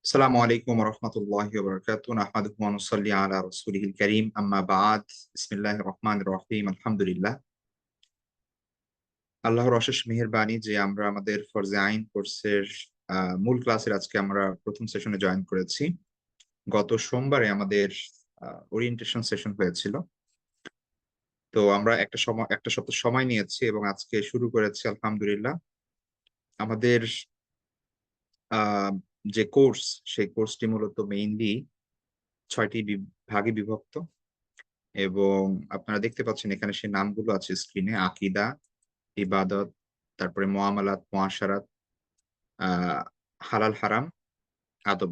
السلام عليكم ورحمة الله وبركاته نحمده ونصلي على رسوله الكريم أما بعد بسم الله الرحمن الرحيم الحمد لله আল্লাহর অশেষ মেহেরবানি যে আমরা আমাদের ফরজে আইন কোর্সের মূল ক্লাসের আজকে আমরা প্রথম সেশনে জয়েন করেছি। গত সোমবারে আমাদের ওরিয়েন্টেশন সেশন হয়েছিল। তো আমরা একটা সপ্তাহ সময় নিয়েছি এবং আজকে শুরু করেছি আলহামদুলিল্লাহ। আমাদের আহ যে কোর্স সেই কোর্সটি মূলত মেইনলি 6টি ভাগে বিভক্ত এবং আপনারা দেখতে পাচ্ছেন এখানে সেই নামগুলো আছে স্ক্রিনে: আকিদা, ইবাদত, তারপরে মুআমালাত, মুআশারাত, আহ হালাল হারাম, আদব।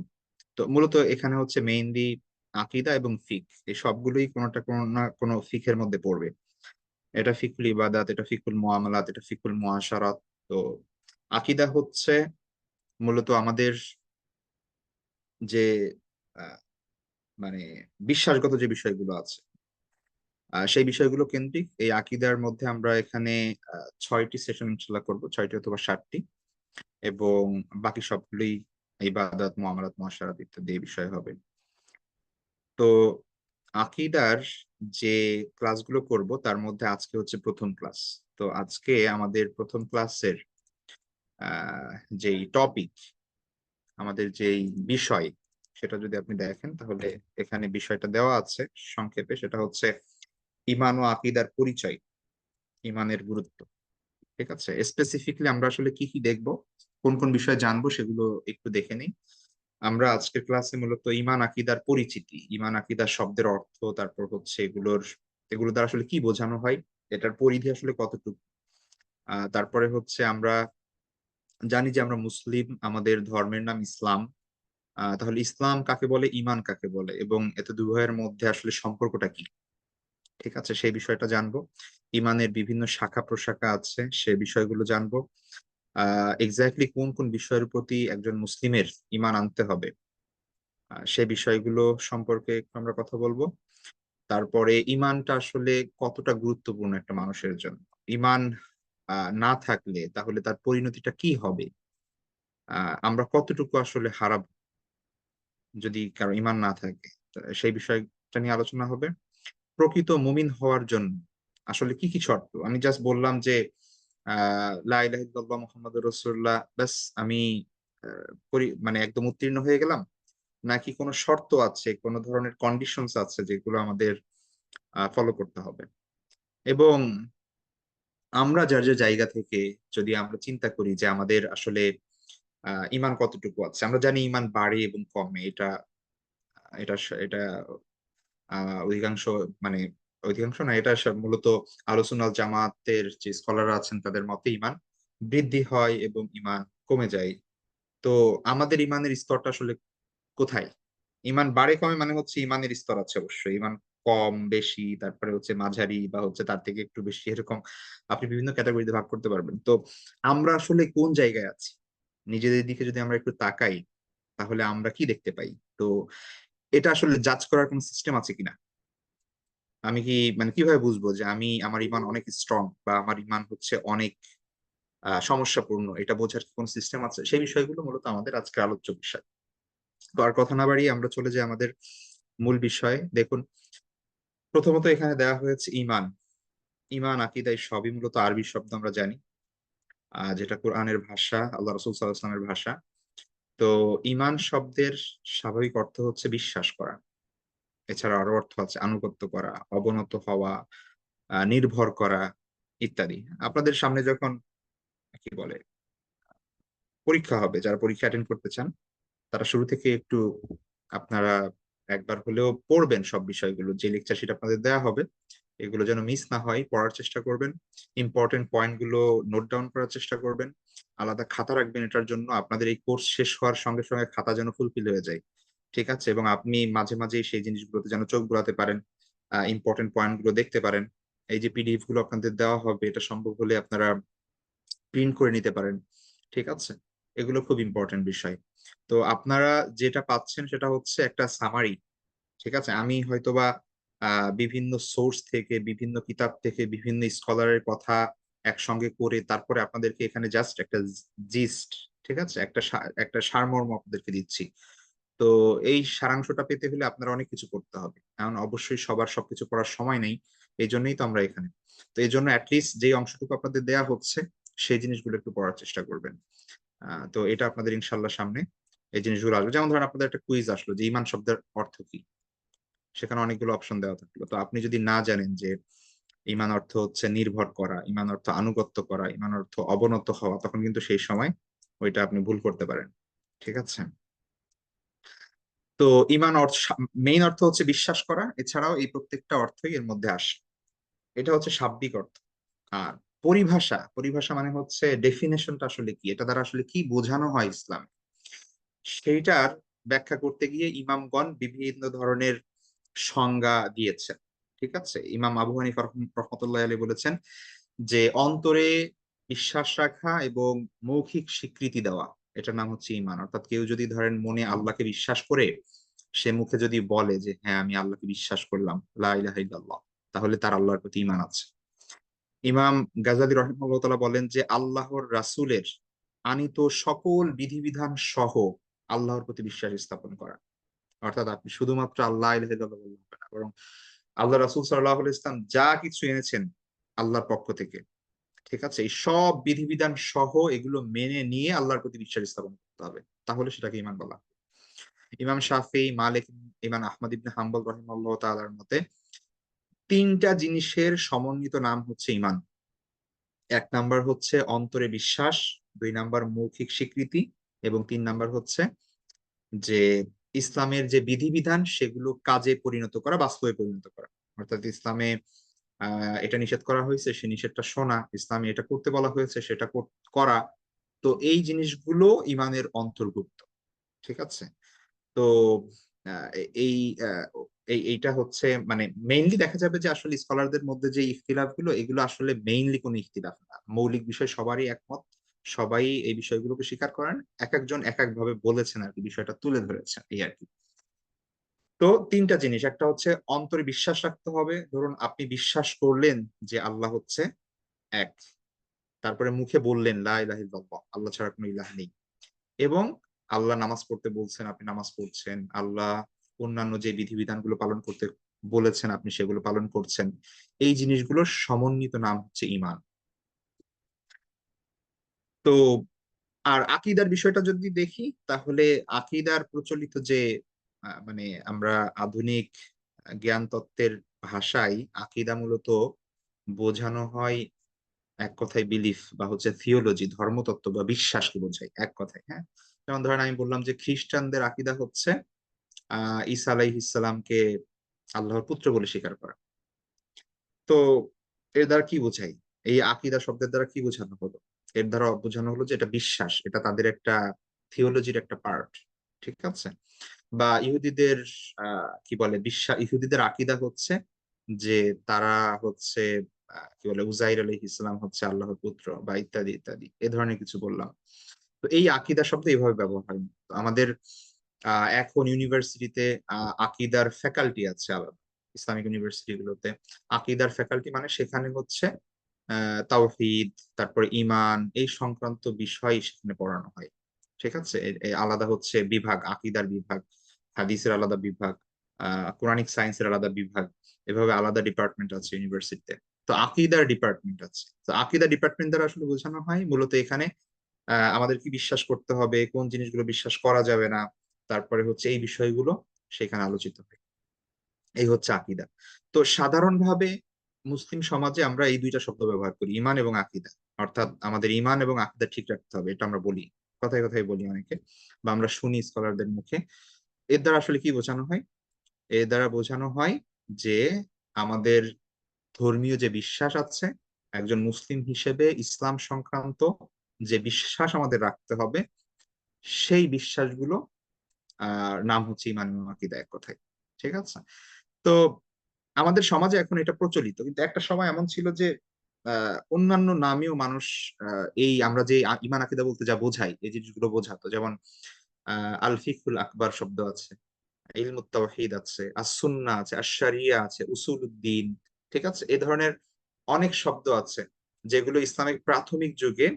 তো মূলত এখানে হচ্ছে মেইনলি আকিদা এবং ফিক, এই সবগুলোই কোনোটা কোনো না কোনো ফিকের মধ্যে পড়বে। এটা ফিকুল ইবাদাত, এটা ফিকুল মুআমালাত, এটা ফিকুল মুআশারাত। তো আকিদা হচ্ছে মূলত আমাদের যে আহ, মানে বিশ্বাসগত যে বিষয়গুলো আছে, সেই বিষয়গুলো কেন্দ্রিক এই আকিদার মধ্যে আমরা এখানে 6টি সেশন ইনশাল্লাহ করবো, 6টি অথবা 7টি, এবং বাকি সবগুলোই ইবাদত, মুআমালাত, মুআশারাত ইত্যাদি এই বিষয় হবে। তো আকিদার যে ক্লাসগুলো করব তার মধ্যে আজকে হচ্ছে প্রথম ক্লাস। তো আজকে আমাদের প্রথম ক্লাসের যেই টপিক, আমাদের যেই বিষয়, সেটা যদি আপনি দেখেন তাহলে এখানে বিষয়টা দেওয়া আছে সংক্ষেপে। সেটা হচ্ছে ইমান ও আকিদার পরিচয়, ইমানের গুরুত্ব। ঠিক আছে, স্পেসিফিকলি আমরা আসলে কি কি দেখব, কোন কোন বিষয় জানবো সেগুলো একটু দেখে নিই। আমরা আজকের ক্লাসে মূলত ইমান আকিদার পরিচিতি, ইমান আকিদার শব্দের অর্থ, তারপর হচ্ছে এগুলো দ্বারা আসলে কি বোঝানো হয়, এটার পরিধি আসলে কতটুকু। তারপরে হচ্ছে আমরা জানি যে আমরা মুসলিম, আমাদের ধর্মের নাম ইসলাম। তাহলে ইসলাম কাকে বলে, ইমান কাকে বলে, এবং এত দুইয়ের মধ্যে আসলে সম্পর্কটা কি। ঠিক আছে, সেই বিষয়টা জানবো। ইমানের বিভিন্ন শাখা প্রশাখা আছে, সে বিষয়গুলো জানবো। এক্স্যাক্টলি কোন কোন বিষয়ের প্রতি একজন মুসলিমের ইমান আনতে হবে, সে বিষয়গুলো সম্পর্কে একটু আমরা কথা বলবো। তারপরে ইমানটা আসলে কতটা গুরুত্বপূর্ণ একটা মানুষের জন্য। ইমান না থাকলে তাহলে তার পরিণতিটা কি হবে, আমরা কতটুকু আসলে হারাবো যদি কারো ইমান না থাকে। তো সেই বিষয়টা নিয়ে আলোচনা হবে। প্রকৃত মুমিন হওয়ার জন্য আসলে কি কি শর্ত। আমি জাস্ট বললাম যে লা ইলাহা ইল্লাল্লাহ মুহাম্মাদুর রাসূলুল্লাহ, ব্যাস আমি মানে একদম উত্তীর্ণ হয়ে গেলাম, নাকি কোনো শর্ত আছে, কোনো ধরনের কন্ডিশনস আছে যেগুলো আমাদের ফলো করতে হবে। এবং আমরা যার যে জায়গা থেকে যদি আমরা চিন্তা করি যে আমাদের আসলে ইমান কতটুকু আছে, আমরা জানি ইমান বাড়ে এবং কমে। এটা এটা এটা অধিকাংশ, মানে অধিকাংশ না, এটা মূলত আলোচনাল জামাতের যে স্কলাররা আছেন তাদের মতে ইমান বৃদ্ধি হয় এবং ইমান কমে যায়। তো আমাদের ইমানের স্তরটা আসলে কোথায়? ইমান বাড়ে কমে মানে হচ্ছে ইমানের স্তর আছে অবশ্যই, ইমান কম বেশি, তারপরে হচ্ছে মাঝারি, বা হচ্ছে তার থেকে একটু বেশি, এরকম আপনি বিভিন্ন ক্যাটাগরিতে ভাগ করতে পারবেন। তো আমরা আসলে কোন জায়গায় আছি, নিজেদের দিকে যদি আমরা একটু তাকাই তাহলে আমরা কি দেখতে পাই? তো এটা আসলে জাজ করার কোন সিস্টেম আছে কিনা? আমি কি, মানে কিভাবে বুঝবো যে আমার ইমান অনেক স্ট্রং বা আমার ইমান হচ্ছে অনেক সমস্যাপূর্ণ, এটা বোঝার কি কোন সিস্টেম আছে? সেই বিষয়গুলো মূলত আমাদের আজকে আলোচ্য বিষয়। তো আর কথা না বাড়িয়ে আমরা চলে যাই আমাদের মূল বিষয়ে। দেখুন, প্রথমত এখানে দেওয়া হয়েছে ইমান। ইমান আকিদা এই সবই মূলত আরবি শব্দ, আমরা জানি, যেটা কোরআনের ভাষা, আল্লাহ রসুল সাল্লাল্লাহু আলাইহি ওয়াসাল্লামের ভাষা। তো ইমান শব্দের স্বাভাবিক অর্থ হচ্ছে বিশ্বাস করা। এছাড়া আরো অর্থ আছে আনুগত্য করা, অবনত হওয়া, নির্ভর করা ইত্যাদি। আপনাদের সামনে যখন কি বলে পরীক্ষা হবে, যারা পরীক্ষা অ্যাটেন্ড করতে চান তারা শুরু থেকে একটু আপনারা একবার হলেও পড়বেন সব বিষয়গুলো, যে লেকচার শিট আপনাদের দেওয়া হবে এগুলো যেন মিস না হয়, পড়ার চেষ্টা করবেন। ইম্পর্টেন্ট পয়েন্ট গুলো নোট ডাউন করার চেষ্টা করবেন। আলাদা খাতা রাখবেন এটার জন্য, আপনাদের এই কোর্স শেষ হওয়ার সঙ্গে সঙ্গে খাতা যেন ফুলফিল হয়ে যায়। ঠিক আছে, এবং আপনি মাঝে মাঝে সেই জিনিসগুলোতে যেন চোখ বুলাতে পারেন, ইম্পর্টেন্ট পয়েন্ট গুলো দেখতে পারেন। এই যে পিডিএফ গুলো আপনাদের দেওয়া হবে, এটা সম্ভব হলে আপনারা প্রিন্ট করে নিতে পারেন। ঠিক আছে, এগুলো খুব ইম্পর্টেন্ট বিষয়। তো আপনারা যেটা পাচ্ছেন সেটা হচ্ছে একটা সামারি। ঠিক আছে, আমি হয়তোবা বিভিন্ন সোর্স থেকে, বিভিন্ন কিতাব থেকে, বিভিন্ন স্কলারের কথা একসঙ্গে করে তারপরে আপনাদেরকে এখানে জাস্ট একটা জিস্ট, ঠিক আছে, একটা সারমর্ম আপনাদেরকে দিচ্ছি। তো এই সারাংশটা পেতে হলে আপনারা অনেক কিছু করতে হবে, কারণ অবশ্যই সবার সবকিছু পড়ার সময় নেই। এই জন্যই তো আমরা এখানে। তো এই জন্য অ্যাটলিস্ট যে অংশটুকু আপনাদের দেয়া হচ্ছে সেই জিনিসগুলো একটু পড়ার চেষ্টা করবেন। তো এটা আপনাদের ইনশাল্লাহ সামনে এই জিনিসগুলো আসবে। যেমন ধরেন আপনাদের একটা কুইজ আসলো যে ঈমান শব্দের অর্থ কি, সেখানে অনেকগুলো অপশন দেওয়া থাকলো। তো আপনি যদি না জানেন যে ঈমান অর্থ হচ্ছে নির্ভর করা, ঈমান অর্থ আনুগত্য করা, ঈমান অর্থ অবনত হওয়া, তখন কিন্তু সেই সময় ওইটা আপনি ভুল করতে পারেন। ঠিক আছে? তো ঈমান অর্থ, মেইন অর্থ হচ্ছে বিশ্বাস করা, এছাড়াও এই প্রত্যেকটা অর্থই এর মধ্যে আসে। এটা হচ্ছে শাব্দিক অর্থ। আর পরিভাষা, পরিভাষা মানে হচ্ছে ডেফিনেশনটা আসলে কি, এটা দ্বারা আসলে কি বোঝানো হয় ইসলাম, সেইটার ব্যাখ্যা করতে গিয়ে ইমামগণ বিভিন্ন ধরনের সংজ্ঞা দিয়েছেন। ঠিক আছে? ইমাম আবু হানিফা রহমতুল্লাহ আলাইহি বলেছেন যে অন্তরে বিশ্বাস রাখা এবং মৌখিক স্বীকৃতি দেওয়া, এটার নাম হচ্ছে ঈমান। অর্থাৎ কেউ যদি ধরেন মনে আল্লাহকে বিশ্বাস করে সে মুখে যদি বলে যে হ্যাঁ আমি আল্লাহকে বিশ্বাস করলাম, লা ইলাহা ইল্লাল্লাহ, তাহলে তার আল্লাহর প্রতি ঈমান আছে। ইমাম গাজালী রহিমাহুল্লাহ তাআলা বলেন যে আল্লাহর রাসূলের আনিত সকল বিধিবিধান সহ আল্লাহর প্রতি বিশ্বাস স্থাপন করা। অর্থাৎ আপনি শুধুমাত্র আল্লাহ ইলাহা ইল্লাল্লাহ বললে হবে না, বরং আল্লাহ রাসূল সাল্লাল্লাহু আলাইহি ইসলাম যা কিছু এনেছেন আল্লাহর পক্ষ থেকে, ঠিক আছে, এই সব বিধিবিধান সহ এগুলো মেনে নিয়ে আল্লাহর প্রতি বিশ্বাস স্থাপন করতে হবে, তাহলে সেটাকে ঈমান বলা হয়। ইমাম শাফিঈ, মালিক, ইমাম আহমদ ইবনে হাম্বল রাহিমাহুল্লাহ তাআলার মতে তিনটা জিনিসের সমন্বিত নাম হচ্ছে ঈমান। এক নাম্বার হচ্ছে অন্তরে বিশ্বাস, দুই নাম্বার মৌখিক স্বীকৃতি, এবং তিন নাম্বার হচ্ছে যে ইসলামের যে বিধিবিধান সেগুলো কাজে পরিণত করা, বাস্তবে পরিণত করা। অর্থাৎ ইসলামে এটা নিষেধ করা হয়েছে, সে নিষেধটা শোনা, ইসলামে এটা করতে বলা হয়েছে সেটা করা। তো এই জিনিসগুলো ইমানের অন্তর্ভুক্ত। ঠিক আছে? তো আহ, এই আহ, এইটা হচ্ছে মানে মেইনলি দেখা যাবে যে আসলে স্কলারদের মধ্যে যে ইখতিলাফ গুলো, এগুলো আসলে মেইনলি কোনো ইখতিলাফ না, মৌলিক বিষয় সবারই একমত। সবাই এই বিষয়গুলোকে স্বীকার করেন, এক একজন এক এক ভাবে বলেছেন আর কি, বিষয়টা তুলে ধরেছেন, এই আর কি। তো তিনটা জিনিস, একটা হচ্ছে অন্তরে বিশ্বাস রাখতে হবে। ধরুন আপনি বিশ্বাস করলেন যে আল্লাহ হচ্ছে এক, তারপরে মুখে বললেন লা ইলাহা ইল্লাল্লাহ, আল্লাহ ছাড়া কোনো ইলাহ নেই, এবং আল্লাহ নামাজ পড়তে বলছেন, আপনি নামাজ পড়ছেন, আল্লাহ অন্যান্য যে বিধিবিধানগুলো পালন করতে বলেছেন আপনি সেগুলো পালন করছেন। এই জিনিসগুলোর সমন্বিত নাম হচ্ছে ঈমান। তো আর আকীদার বিষয়টা যদি দেখি, তাহলে আকীদার প্রচলিত যে মানে আমরা আধুনিক জ্ঞান তত্ত্বের ভাষায় আকীদা মূলত বোঝানো হয় এক কথায় বিলিফ বা হচ্ছে থিওলজি, ধর্মতত্ত্ব বা বিশ্বাসকে বোঝায় এক কথায়। হ্যাঁ, যেমন ধরেন আমি বললাম যে খ্রিস্টানদের আকীদা হচ্ছে ঈসা আলাইহিস সালামকে আল্লাহর পুত্র বলে স্বীকার করা। তো এর দ্বারা কি বোঝায়, এই আকীদা শব্দের দ্বারা কি বোঝানো হলো? এর দ্বারা বোঝানো হলো যে এটা বিশ্বাস, এটা তাদের একটা থিওলজির একটা পার্ট। ঠিক আছে? বা ইহুদিদের কি বলে, বিশ্বাস, ইহুদিদের আকীদা হচ্ছে যে তারা হচ্ছে কি বলে উজাইর আলাইহিস ইসলাম হচ্ছে আল্লাহর পুত্র, বা ইত্যাদি ইত্যাদি এ ধরনের কিছু বললাম। তো এই আকীদা শব্দ এইভাবে ব্যবহার হয়। তো আমাদের এখন ইউনিভার্সিটিতে আকীদার ফ্যাকাল্টি আছে আলাদা, ইসলামিক ইউনিভার্সিটি গুলোতে আকীদার ফ্যাকাল্টি মানে সেখানে হচ্ছে তাওহীদ, তারপরে ঈমান, এই সংক্রান্ত বিষয় সেখানে পড়ানো হয়। ঠিক আছে? এই আলাদা হচ্ছে বিভাগ, আকীদার বিভাগ, হাদিসের আলাদা বিভাগ, কোরআনিক সায়েন্সের আলাদা বিভাগ, এভাবে আলাদা ডিপার্টমেন্ট আছে ইউনিভার্সিটিতে। তো আকীদার ডিপার্টমেন্ট আছে। তো আকীদা ডিপার্টমেন্ট দ্বারা আসলে বোঝানো হয় মূলত এখানে আমাদের কি বিশ্বাস করতে হবে, কোন জিনিসগুলো বিশ্বাস করা যাবে না, তারপরে হচ্ছে এই বিষয়গুলো সেখানে আলোচিত হয়। এই হচ্ছে আকীদা। তো সাধারণভাবে মুসলিম সমাজে আমরা এই দুইটা শব্দ ব্যবহার করি, ঈমান এবং আকীদা। অর্থাৎ আমাদের ঈমান এবং আকীদা ঠিক রাখতে হবে, এটা আমরা বলি, কথায় কথায় বলি অনেকে, বা আমরা শুনি স্কলারদের মুখে। এর দ্বারা আসলে কি বোঝানো হয়? এর দ্বারা বোঝানো হয় যে আমাদের ধর্মীয় যে বিশ্বাস আছে, একজন মুসলিম হিসেবে ইসলাম সংক্রান্ত যে বিশ্বাস আমাদের রাখতে হবে, সেই বিশ্বাসগুলো নাম হচ্ছে ঈমান এবং আকীদা এক কথায়। ঠিক আছে? তো আমাদের সমাজে এখন এটা প্রচলিত, কিন্তু একটা সময় এমন ছিল যে অন্যান্য নামেও মানুষ এই আমরা যে ঈমান আকীদা বলতে যা বোঝাই এই জিনিসগুলো বোঝাতো। যেমন আল ফিকহুল আকবার শব্দ আছে, ইলমুত তাওহীদ আছে, আস-সুন্নাহ আছে, আশ-শারিয়া আছে, উসুলুদ্দিন। ঠিক আছে? এই ধরনের অনেক শব্দ আছে যেগুলো ইসলামিক প্রাথমিক যুগে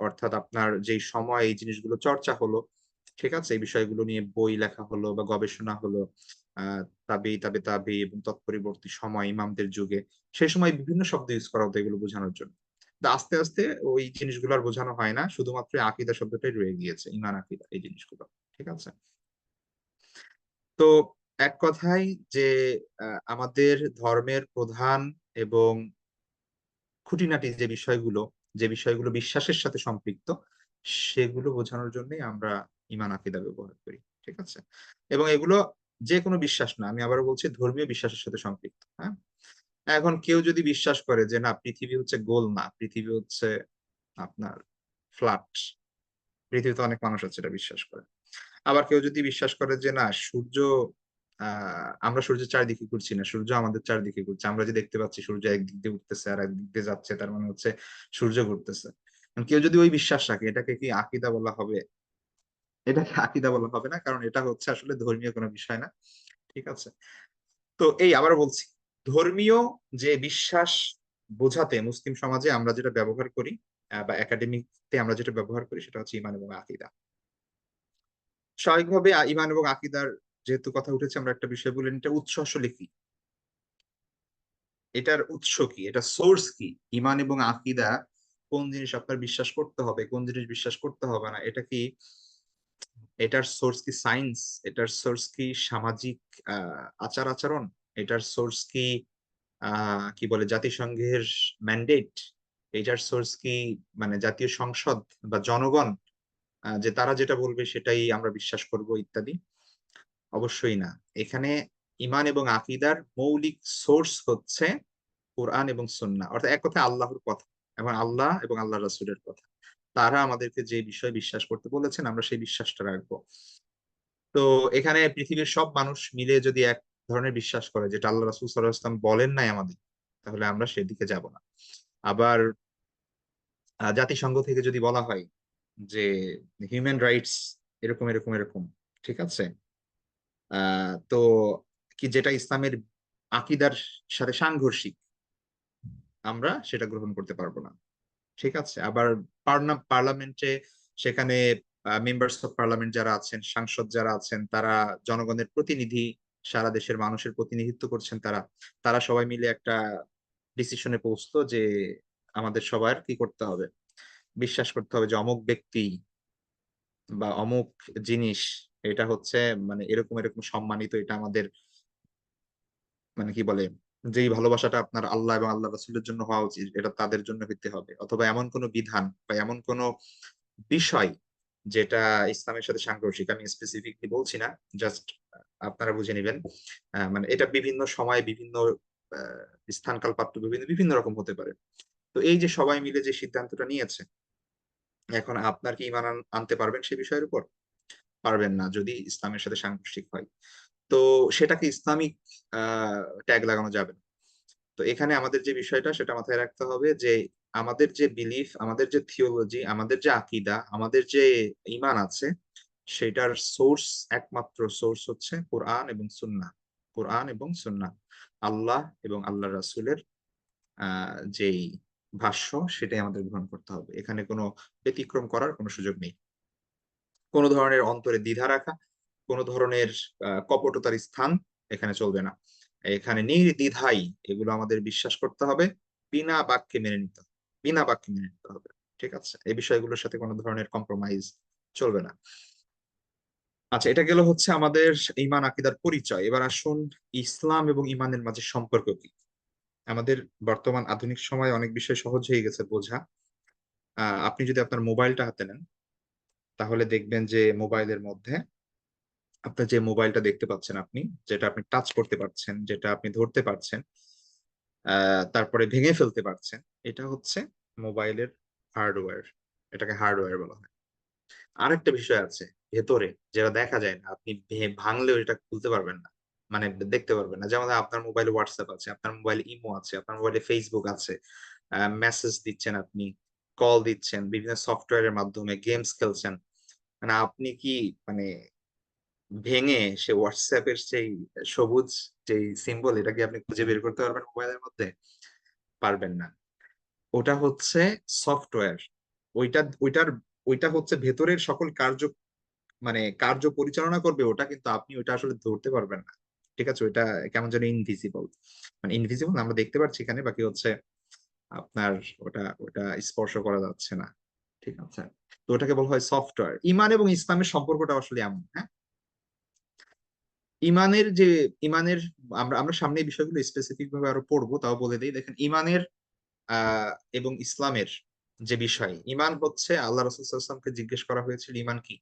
অর্থাৎ আপনার যেই সময় এই জিনিসগুলো চর্চা হলো ঠিক আছে, এই বিষয়গুলো নিয়ে বই লেখা হলো বা গবেষণা হলো। তাবি এবং তৎপরবর্তী সময় ইমামদের যুগে সেই সময় বিভিন্ন শব্দ ইউজ করা হতো এগুলো বোঝানোর জন্য। তো আস্তে আস্তে ওই জিনিসগুলো আর বোঝানো হয় না, শুধুমাত্র আকীদা শব্দটাই রয়ে গিয়েছে, ইমান আকীদা এই জিনিসগুলো। ঠিক আছে। তো এক কথায় যে আমাদের ধর্মের প্রধান এবং খুঁটিনাটি যে বিষয়গুলো বিশ্বাসের সাথে সম্পৃক্ত, সেগুলো বোঝানোর জন্যই আমরা ঈমান আকীদা ব্যবহার করি। ঠিক আছে। এবং এগুলো যে কোনো বিশ্বাস না, আমি আবারও বলছি, ধর্মীয় বিশ্বাসের সাথে সম্পৃক্ত। হ্যাঁ। এখন কেউ যদি বিশ্বাস করে যে না, পৃথিবী হচ্ছে গোল না, পৃথিবী হচ্ছে আপনার ফ্ল্যাট, পৃথিবীতে অনেক মানুষ আছে এটা বিশ্বাস করে। আবার কেউ যদি বিশ্বাস করে যে না, সূর্য আমরা সূর্যের চারিদিকে ঘুরছি না, সূর্য আমাদের চারিদিকে ঘুরছে, আমরা যে দেখতে পাচ্ছি সূর্য একদিক দিয়ে উঠতেছে আর একদিক দিয়ে যাচ্ছে, তার মানে হচ্ছে সূর্য ঘুরতেছে। কেউ যদি ওই বিশ্বাস রাখে, এটাকে কি আকীদা বলা হবে? এটাকে আকীদা বলা হবে না, কারণ এটা হচ্ছে আসলে ধর্মীয় কোনো বিষয় না। ঠিক আছে। তো এই আবার বলছি, ধর্মীয় যে বিশ্বাস বোঝাতে মুসলিম সমাজে আমরা যেটা ব্যবহার করি, বা একাডেমিকতে আমরা যেটা ব্যবহার করি, সেটা হচ্ছে ঈমান এবং আকীদা। স্বাভাবিকভাবে ঈমান এবং আকীদার যেহেতু কথা উঠেছে, আমরা একটা বিষয় বলেন, এটা উৎস আসলে কি, এটার উৎস কি, এটা সোর্স কি, ঈমান এবং আকীদা কোন জিনিস আপনার বিশ্বাস করতে হবে, কোন জিনিস বিশ্বাস করতে হবে না, এটা কি, এটার সোর্স কি সায়েন্স, এটার সোর্স কি সামাজিক আচার আচরণ, এটার সোর্স কি কি বলে জাতিসংঘের ম্যান্ডেট, এটার সোর্স কি মানে জাতীয় সংসদ বা জনগণ, যে তারা যেটা বলবে সেটাই আমরা বিশ্বাস করব ইত্যাদি? অবশ্যই না। এখানে ঈমান এবং আকীদার মৌলিক সোর্স হচ্ছে কোরআন এবং সুন্নাহ, অর্থাৎ এক কথায় আল্লাহর কথা এবং আল্লাহ এবং আল্লাহ রাসূলের কথা। তারা আমাদেরকে যে বিষয় বিশ্বাস করতে বলেছেন, আমরা সেই বিশ্বাসটা রাখবো। তো এখানে পৃথিবীর সব মানুষ মিলে যদি এক ধরনের বিশ্বাস করে যেটা আল্লাহ রাসূল সাল্লাল্লাহু আলাইহি ওয়াসাল্লাম বলেন নাই আমাদের, তাহলে আমরা সেদিকে যাব না। আবার জাতিসংঘ থেকে যদি বলা হয় যে হিউম্যান রাইটস এরকম এরকম এরকম, ঠিক আছে, তো কি যেটা ইসলামের আকীদার সাথে সাংঘর্ষিক, আমরা সেটা গ্রহণ করতে পারবো না। ঠিক আছে। আবার পার্লামেন্টে, সেখানে মেম্বার্স অফ পার্লামেন্ট যারা আছেন, সাংসদ যারা আছেন, তারা জনগণের প্রতিনিধি, সারা দেশের মানুষের প্রতিনিধিত্ব করছেন, তারা তারা সবাই মিলে একটা ডিসিশনে পৌঁছতো যে আমাদের সবার কি করতে হবে, বিশ্বাস করতে হবে যে অমুক ব্যক্তি বা অমুক জিনিস এটা হচ্ছে মানে এরকম এরকম সম্মানিত, এটা আমাদের মানে কি বলে, যেই ভালোবাসাটা আপনার আল্লাহ এবং আল্লাহ রাসূলের জন্য হওয়া উচিত, এটা তাদের জন্য হইতে হবে, অথবা এমন কোন বিধান বা এমন কোন বিষয় যেটা ইসলামের সাথে সাংঘর্ষিক, আমি স্পেসিফিকলি বলছি না, জাস্ট আপনারা বুঝে নেবেন। মানে এটা বিভিন্ন সময় বিভিন্ন স্থান কাল পাত্র বিভিন্ন বিভিন্ন রকম হতে পারে। তো এই যে সবাই মিলে যে সিদ্ধান্তটা নিয়েছে, এখন আপনার কি ঈমান আনতে পারবেন সে বিষয়ের উপর? পারবেন না যদি ইসলামের সাথে সাংঘর্ষিক হয়। তো সেটাকে ইসলামিক ট্যাগ লাগানো যাবে না। তো এখানে আমাদের যে বিষয়টা সেটা মাথায় রাখতে হবে যে আমাদের যে বিলিফ, আমাদের যে থিওলজি, আমাদের যে আকীদা, আমাদের যে ঈমান আছে, সেটার সোর্স, একমাত্র সোর্স হচ্ছে কোরআন এবং সুন্নাহ। কোরআন এবং সুন্নাহ, আল্লাহ এবং আল্লাহ রাসূলের যেই ভাষ্য, সেটাই আমাদের গ্রহণ করতে হবে। এখানে কোনো ব্যতিক্রম করার কোনো সুযোগ নেই। কোনো ধরনের অন্তরে দ্বিধা রাখা, কোনো ধরনের কপটতার স্থান এখানে চলবে না। এখানে নির্দ্বিধাই এগুলো আমাদের বিশ্বাস করতে হবে, বিনা বাক্যে মেনে নিতে হবে, বিনা বাক্যে মেনে নিতে হবে। ঠিক আছে। এই বিষয়গুলোর সাথে কোনো ধরনের কম্প্রোমাইজ চলবে না। আচ্ছা, এটা গেল হচ্ছে আমাদের ঈমান আকীদার পরিচয়। এবার আসুন, ইসলাম এবং ঈমানের মাঝে সম্পর্ক কি। আমাদের বর্তমান আধুনিক সময়ে অনেক বিষয় সহজ হয়ে গেছে বোঝা। আপনি যদি আপনার মোবাইলটা হাতে নেন, তাহলে দেখবেন যে মোবাইলের মধ্যে আপনার যে মোবাইলটা দেখতে পাচ্ছেন আপনি, যেটা আপনি টাচ করতে পারছেন, যেটা আপনি ধরতে পারছেন, তারপরে ভেঙে ফেলতে পারছেন, এটা হচ্ছে মোবাইলের হার্ডওয়্যার। এটাকে হার্ডওয়্যার বলা হয়। আরেকটা বিষয় আছে ভেতরে, যেটা দেখা যায় না, আপনি ভাঙলেও এটা খুলতে পারবেন না, মানে দেখতে পারবেন না। যেমন আপনার মোবাইলে হোয়াটসঅ্যাপ আছে, আপনার মোবাইলে ইমো আছে, আপনার মোবাইলে ফেসবুক আছে, মেসেজ দিচ্ছেন আপনি, কল দিচ্ছেন, বিভিন্ন সফটওয়্যারের মাধ্যমে গেমস খেলছেন। মানে আপনি কি মানে ভেঙে সে হোয়াটসঅ্যাপের সেই সবুজ যে সিম্বল, এটা কি আপনি খুঁজে বের করতে পারবেন মোবাইলের মধ্যে? পারবেন না। ওটা হচ্ছে সফটওয়্যার। ওইটা ওইটার ওইটা হচ্ছে ভেতরের সকল মানে কার্য পরিচালনা করবে ওটা, কিন্তু আপনি ওটা আসলে ধরতে পারবেন না। ঠিক আছে, ওইটা কেমন যেন ইনভিজিবল, মানে ইনভিজিবল আমরা দেখতে পাচ্ছি এখানে, বাকি হচ্ছে আপনার ওটা ওটা স্পর্শ করা যাচ্ছে না। ঠিক আছে, তো ওটাকে বলা হয় সফটওয়্যার। ইমান এবং ইসলামের সম্পর্কটা আসলে এমন, হ্যাঁ। ইমানের যে ইমানের আমরা আমরা সামনে এই বিষয়গুলো স্পেসিফিক ভাবে আরো পড়বো, তাও বলে দিই। দেখেন, ইমানের আহ এবং ইসলামের যে বিষয়, ইমান হচ্ছে আল্লাহ রাসূল সাল্লাল্লাহু আলাইহি ওয়াসাল্লামকে জিজ্ঞেস করা হয়েছিল ইমান কি।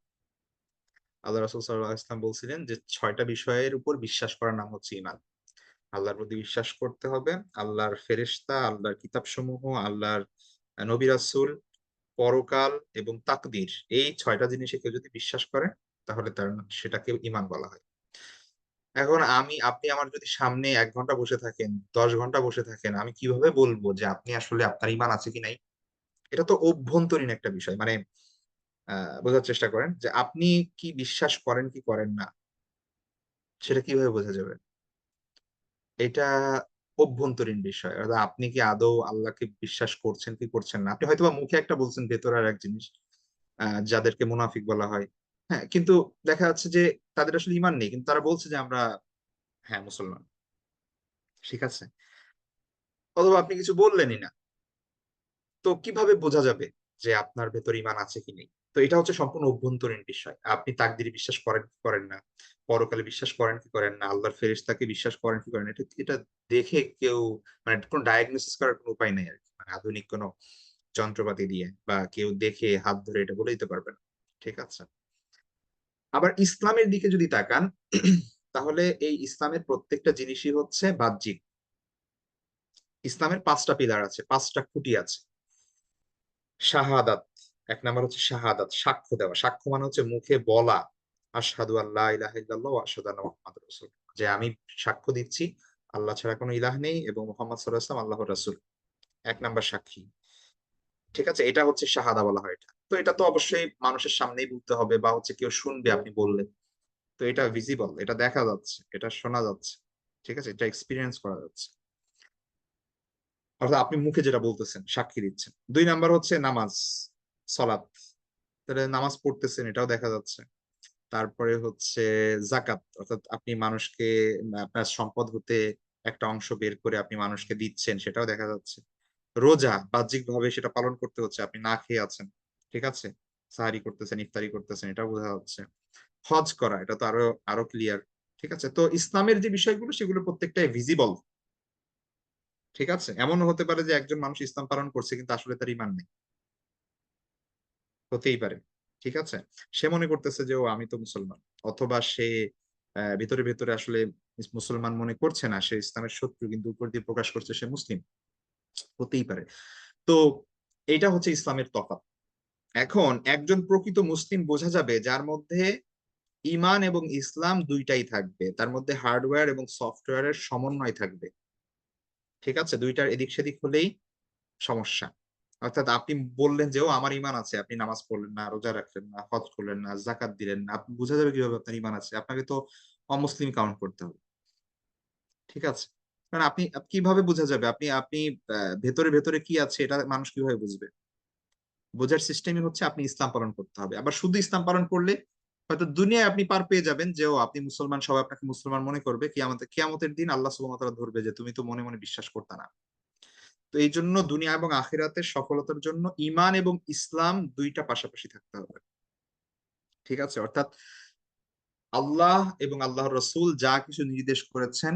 আল্লাহ রাসূল সাল্লাল্লাহু আলাইহি ওয়াসাল্লাম বলছিলেন যে 6টা বিষয়ের উপর বিশ্বাস করার নাম হচ্ছে ইমান। আল্লাহর প্রতি বিশ্বাস করতে হবে, আল্লাহর ফেরেশতা, আল্লাহর কিতাবসমূহ, আল্লাহর নবী রাসূল, পরকাল এবং তাকদীর, এই 6টা জিনিসে কেউ যদি বিশ্বাস করে তাহলে তার সেটাকে ইমান বলা হয়। এখন আপনি আমার যদি সামনে 1 ঘন্টা বসে থাকেন, 10 ঘন্টা বসে থাকেন, আমি কিভাবে বলবো যে আপনি আসলে আপনার ইমান আছে কি নাই? এটা তো অভ্যন্তরীণ একটা বিষয়। মানে বোঝার চেষ্টা করেন যে আপনি কি বিশ্বাস করেন কি করেন না, সেটা কিভাবে বোঝা যাবে? এটা অভ্যন্তরীণ বিষয়। অর্থাৎ আপনি কি আদৌ আল্লাহকে বিশ্বাস করছেন কি করছেন না। আপনি হয়তোবা মুখে একটা বলছেন, ভেতরে আর এক জিনিস। যাদেরকে মুনাফিক বলা হয়। হ্যাঁ, কিন্তু দেখা যাচ্ছে যে তাদের আসলে ইমান নেই। কিন্তু তারা বলছে যে আমরা হ্যাঁ মুসলমান। ঠিক আছে? অথবা আপনি কিছু বললেনই না। তো কিভাবে বোঝা যাবে যে আপনার ভেতর ইমান আছে কি নেই? তো এটা হচ্ছে সম্পূর্ণ অভ্যন্তরীণ বিষয়। আপনি তাকদীরে বিশ্বাস করেন কি করেন না, পরকালে বিশ্বাস করেন কি করেন না, আল্লাহর ফেরেশতাকে বিশ্বাস করেন কি করেন না, এটা এটা দেখে কেউ, মানে কোনো ডায়াগনোসিস করার কোনো উপায় নেই আরকি। মানে আধুনিক কোনো যন্ত্রপাতি দিয়ে বা কেউ দেখে হাত ধরে এটা বলে দিতে পারবে না। ঠিক আছে? আবার ইসলামের দিকে যদি তাকান, তাহলে এই ইসলামের প্রত্যেকটা জিনিসই হচ্ছে বাহ্যিক। ইসলামের 5টা পিলার আছে, 5টা খুঁটি আছে। শাহাদাত, 1 নাম্বার হচ্ছে শাহাদাত, সাক্ষ্য দেওয়া। সাক্ষ্য মানে হচ্ছে মুখে বলা, আশহাদু আল্লা ইলাহা ইল্লাল্লাহ ওয়া আশহাদু আন্না মুহাম্মাদুর রাসূলুল্লাহ, যে আমি সাক্ষ্য দিচ্ছি আল্লাহ ছাড়া কোনো ইলাহ নেই এবং মুহাম্মদ সাল্লাল্লাহু আলাইহি ওয়াসাল্লাম আল্লাহর রাসূল। 1 নাম্বার সাক্ষী। ঠিক আছে, এটা হচ্ছে শাহাদা বলা হয় এটা। তো এটা তো অবশ্যই মানুষের সামনেই বলতে হবে বা হচ্ছে কেউ শুনবে আপনি বললে। তো এটা ভিজিবল, এটা দেখা যাচ্ছে, এটা শোনা যাচ্ছে। ঠিক আছে, এটা এক্সপেরিয়েন্স করা যাচ্ছে। অর্থাৎ আপনি মুখে যেটা বলতেছেন, সাক্ষী দিচ্ছেন। 2 নাম্বার হচ্ছে নামাজ, সলাত। তাহলে নামাজ পড়তেছেন, এটাও দেখা যাচ্ছে। তারপরে হচ্ছে যাকাত, অর্থাৎ আপনি মানুষকে আপনার সম্পদ হতে একটা অংশ বের করে আপনি মানুষকে দিচ্ছেন, সেটাও দেখা যাচ্ছে। রোজা বাহ্যিক ভাবে সেটা পালন করতে হচ্ছে, আপনি না খেয়ে আছেন। ঠিক আছে, সাহারি করতেছেন, ইফতারি করতেছেন, এটাও বোঝা যাচ্ছে। হজ করা, এটা তো আরো আরো ক্লিয়ার। ঠিক আছে, তো ইসলামের যে বিষয়গুলো সেগুলো প্রত্যেকটাই ভিজিবল। ঠিক আছে, এমনও হতে পারে যে একজন মানুষ ইসলাম পালন করছে কিন্তু আসলে তার ইমান নেই, হতেই পারে। ঠিক আছে, সে মনে করতেছে যে ও আমি তো মুসলমান, অথবা সে ভিতরে ভিতরে আসলে মুসলমান মনে করছে না, সে ইসলামের শত্রু, কিন্তু উপর দিয়ে প্রকাশ করছে সে মুসলিম। হতেই পারে। তো এটা হচ্ছে ইসলামের তফাৎ। এখন একজন প্রকৃত মুসলিম বোঝা যাবে যার মধ্যে ইমান এবং ইসলাম দুইটাই থাকবে, তার মধ্যে হার্ডওয়্যার এবং সফটওয়্যারের সমন্বয় থাকবে। ঠিক আছে, দুইটার এদিক সেদিক হলেই সমস্যা। অর্থাৎ আপনি বললেন যে ও আমার ইমান আছে, আপনি নামাজ পড়লেন না, রোজা রাখলেন না, হজ করলেন না, যাকাত দিলেন না, আপনি বোঝা যাবে কিভাবে আপনার ইমান আছে? আপনাকে তো অমুসলিম কাউন্ট করতে হবে। ঠিক আছে, কারণ আপনি কিভাবে বোঝা যাবে আপনি আপনি ভেতরে ভেতরে কি আছে এটা মানুষ কিভাবে বুঝবে? বোঝার সিস্টেমই হচ্ছে আপনি ইসলাম পালন করতে হবে। আবার শুধু ইসলাম পালন করলে হয়তো দুনিয়ায় আপনি পার পেয়ে যাবেন যে ও আপনি মুসলমান, সবাই আপনাকে মুসলমান মনে করবে, কিয়ামতের দিন আল্লাহ সুবহানাহু ওয়া তাআলা ধরবে যে তুমি তো মনে মনে বিশ্বাস করতে না। তো এই জন্য দুনিয়া এবং আখিরাতের সফলতার জন্য ইমান এবং ইসলাম দুইটা পাশাপাশি থাকতে হবে। ঠিক আছে, অর্থাৎ আল্লাহ এবং আল্লাহর রসুল যা কিছু নির্দেশ করেছেন,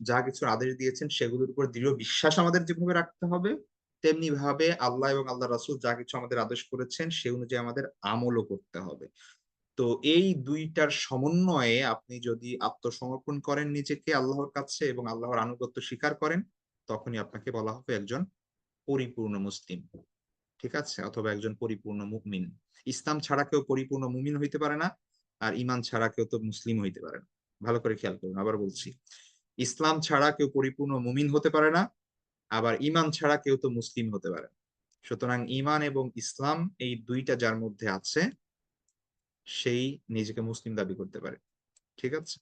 যা কিছু আদেশ দিয়েছেন, সেগুলোর উপর দৃঢ় বিশ্বাস আমাদের যেভাবে রাখতে হবে, তেমনি ভাবে আল্লাহ এবং আল্লাহ রসুল যা কিছু আমাদের আদেশ করেছেন সে অনুযায়ী আমাদের আমলও করতে হবে। তো এই দুইটার সমন্বয়ে আপনি যদি আত্মসমর্পণ করেন নিজেকে আল্লাহর কাছে এবং আল্লাহর আনুগত্য স্বীকার করেন, তখনই আপনাকে বলা হবে একজন পরিপূর্ণ মুসলিম। ঠিক আছে, অথবা একজন পরিপূর্ণ মুমিন। ইসলাম ছাড়া কেউ পরিপূর্ণ মুমিন হইতে পারে না, আর ইমান ছাড়া কেউ তো মুসলিম হইতে পারে না। ভালো করে খেয়াল করুন, আবার বলছি, ইসলাম ছাড়া কেউ পরিপূর্ণ মুমিন হতে পারে না, আবার ইমান ছাড়া কেউ তো মুসলিম হতে পারে না। সুতরাং ইমান এবং ইসলাম এই দুইটা যার মধ্যে আছে, সেই নিজেকে মুসলিম দাবি করতে পারে। ঠিক আছে,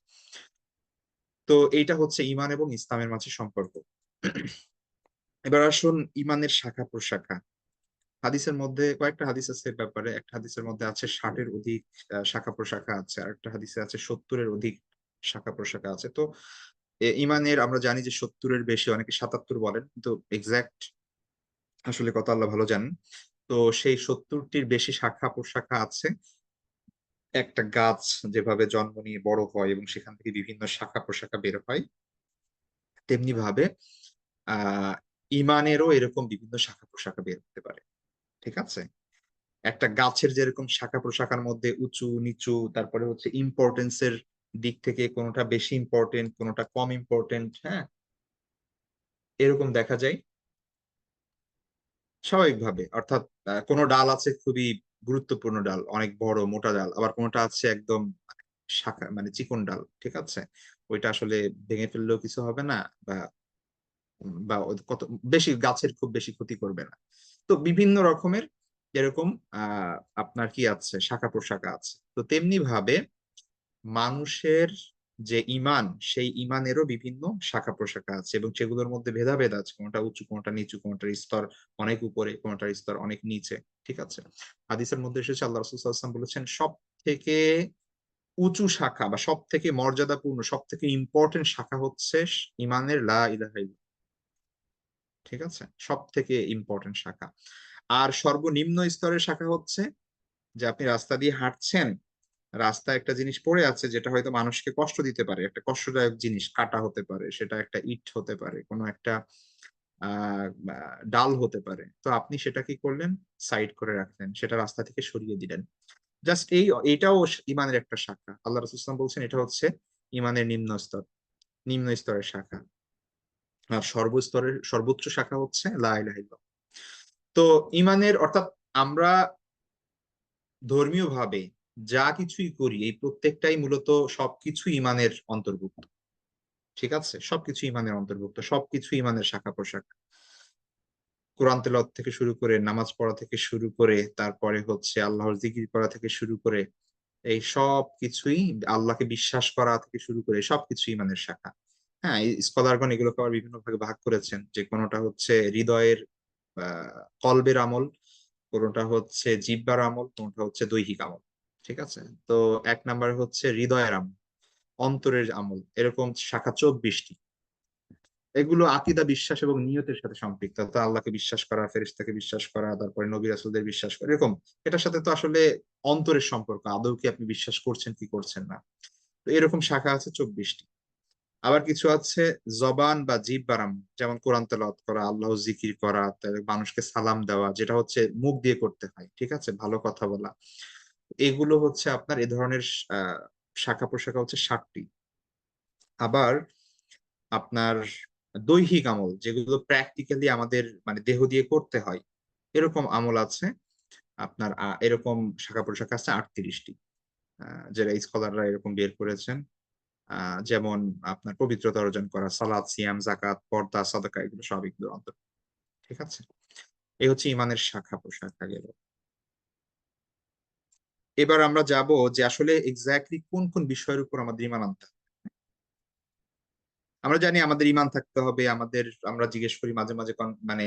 তো এইটা হচ্ছে ইমান এবং ইসলামের মাঝে সম্পর্ক। এবার আসুন ইমানের শাখা প্রশাখা। হাদিসের মধ্যে কয়েকটা হাদিস আছে এর ব্যাপারে। একটা হাদিসের মধ্যে আছে 60-এর অধিক শাখা প্রশাখা আছে, আর একটা হাদিসে আছে 70-এর অধিক শাখা প্রশাখা আছে। তো ইমানের আমরা জানি যে 70-এর বেশি, অনেকে 77 বলেন, কিন্তু এক্সাক্ট আসলে কত আল্লাহ ভালো জানেন। তো সেই 70-টির বেশি শাখা প্রশাখা আছে। একটা গাছ যেভাবে জন্ম নিয়ে বড় হয় এবং সেখান থেকে বিভিন্ন শাখা প্রশাখা বের হয়, তেমনি ভাবে আহ ইমানেরও এরকম বিভিন্ন শাখা প্রশাখা বের হতে পারে। ঠিক আছে? একটা গাছের যেরকম শাখা প্রশাখার মধ্যে উঁচু নিচু, তারপরে হচ্ছে ইম্পর্টেন্সের দিক থেকে কোনোটা বেশি ইম্পর্টেন্ট, কোনোটা কম ইম্পর্টেন্ট, হ্যাঁ, এরকম দেখা যায় স্বাভাবিকভাবে। অর্থাৎ কোনো ডাল আছে খুবই গুরুত্বপূর্ণ ডাল, অনেক বড় মোটা ডাল, আবার কোনোটা আছে একদম শাখা মানে চিকন ডাল। ঠিক আছে? ওইটা আসলে ভেঙে ফেললেও কিছু হবে না, বা কত বেশি গাছের খুব বেশি ক্ষতি করবে না। তো বিভিন্ন রকমের এরকম আহ আপনার কি আছে, শাখা প্রশাখা আছে। তো তেমনি ভাবে মানুষের যে ইমান, সেই ইমানেরও বিভিন্ন শাখা প্রশাখা আছে, এবং সেগুলোর মধ্যে ভেদাভেদ আছে, কোনটা উঁচু কোনটা নিচু, কোনটার স্তর অনেক উপরে কোনটার স্তর অনেক নিচে। ঠিক আছে? হাদিসের মধ্যে এসেছে আল্লাহ রাসূল সাল্লাল্লাহু আলাইহি ওয়াসাল্লাম বলেছেন, সব থেকে উঁচু শাখা বা সব থেকে মর্যাদাপূর্ণ, সব থেকে ইম্পর্টেন্ট শাখা হচ্ছে ইমানের লা ইলাহা ইল্লাল্লাহ। ঠিক আছে? সব থেকে ইম্পর্টেন্ট শাখা। আর সর্বনিম্ন স্তরের শাখা হচ্ছে যে আপনি রাস্তা দিয়ে হাঁটছেন, রাস্তায় একটা জিনিস পড়ে আছে যেটা হয়তো মানুষকে কষ্ট দিতে পারে, একটা কষ্টদায়ক জিনিস, কাটা হতে পারে, সেটা একটা ইট হতে পারে, কোনো একটা ডাল হতে পারে। তো আপনি সেটা কি করলেন? সাইড করে রাখলেন, সেটা রাস্তা থেকে সরিয়ে দিলেন। জাস্ট এটাও ইমানের একটা শাখা। আল্লাহ রাসূল সাল্লাল্লাহু আলাইহি ওয়াসাল্লাম বলছেন এটা হচ্ছে ইমানের নিম্ন স্তর, নিম্ন স্তরের শাখা। আর সর্বস্তরের সর্বোচ্চ শাখা হচ্ছে লা ইলাহা ইল্লাল্লাহ। তো ইমানের অর্থাৎ আমরা ধর্মীয় ভাবে যা কিছুই করি, এই প্রত্যেকটাই মূলত সবকিছু ইমানের অন্তর্ভুক্ত। ঠিক আছে? সবকিছু ইমানের অন্তর্ভুক্ত, সবকিছু ইমানের শাখা প্রশাখা। কোরআন তেলাওয়াত থেকে শুরু করে, নামাজ পড়া থেকে শুরু করে, তারপরে হচ্ছে আল্লাহর জিকির করা থেকে শুরু করে, এই সব কিছুই, আল্লাহকে বিশ্বাস করা থেকে শুরু করে সবকিছু ইমানের শাখা। হ্যাঁ, এই স্কলারগণ এগুলোকে আবার বিভিন্ন ভাগে ভাগ করেছেন, যে কোনোটা হচ্ছে হৃদয়ের কলবের আমল, কোনোটা হচ্ছে জিহ্বার আমল, কোনোটা হচ্ছে দৈহিক আমল। ঠিক আছে? তো এক নম্বরে হচ্ছে হৃদয়ের আমল, অন্তরের আমল, এরকম শাখা 24টি। এগুলো আকীদা, বিশ্বাস এবং নিয়তের সাথে সম্পৃক্ত। তো আল্লাহকে বিশ্বাস করা, ফেরেশতাকে বিশ্বাস করা, তারপরে নবী রাসূলদের বিশ্বাস করা, এরকম। এটার সাথে তো আসলে অন্তরের সম্পর্ক, আদৌ কি আপনি বিশ্বাস করছেন কি করছেন না। তো এরকম শাখা আছে 24টি। আবার কিছু আছে জবান বা জিহ্বার আমল, যেমন কোরআন তেলাওয়াত করা, আল্লাহ জিকির করা, তারপরে মানুষকে সালাম দেওয়া, যেটা হচ্ছে মুখ দিয়ে করতে হয়। ঠিক আছে? ভালো কথা বলা, এগুলো হচ্ছে আপনার এ ধরনের আহ শাখা প্রশাখা হচ্ছে 60টি। আবার আপনার দৈহিক আমল, যেগুলো প্র্যাকটিক্যালি আমাদের মানে দেহ দিয়ে করতে হয়, এরকম আমল আছে আপনার এরকম শাখা প্রশাখা আছে 38টি। যারা স্কলাররা এরকম বের করেছেন। যেমন আপনার পবিত্রতা অর্জন করা, সালাত, সিয়াম, যাকাত, পর্দা, সাদাকা, এগুলো সব এগুলোর অন্তর্ভুক্ত। ঠিক আছে? এই হচ্ছে ইমানের শাখা প্রশাখা গেল। এবার আমরা যাব যে আসলে এক্স্যাক্টলি কোন কোন বিষয়ের উপর আমাদের ইমান আনতে হবে। আমরা জানি আমাদের ইমান থাকতে হবে, আমাদের আমরা জিজ্ঞেস করি মাঝে মাঝে মানে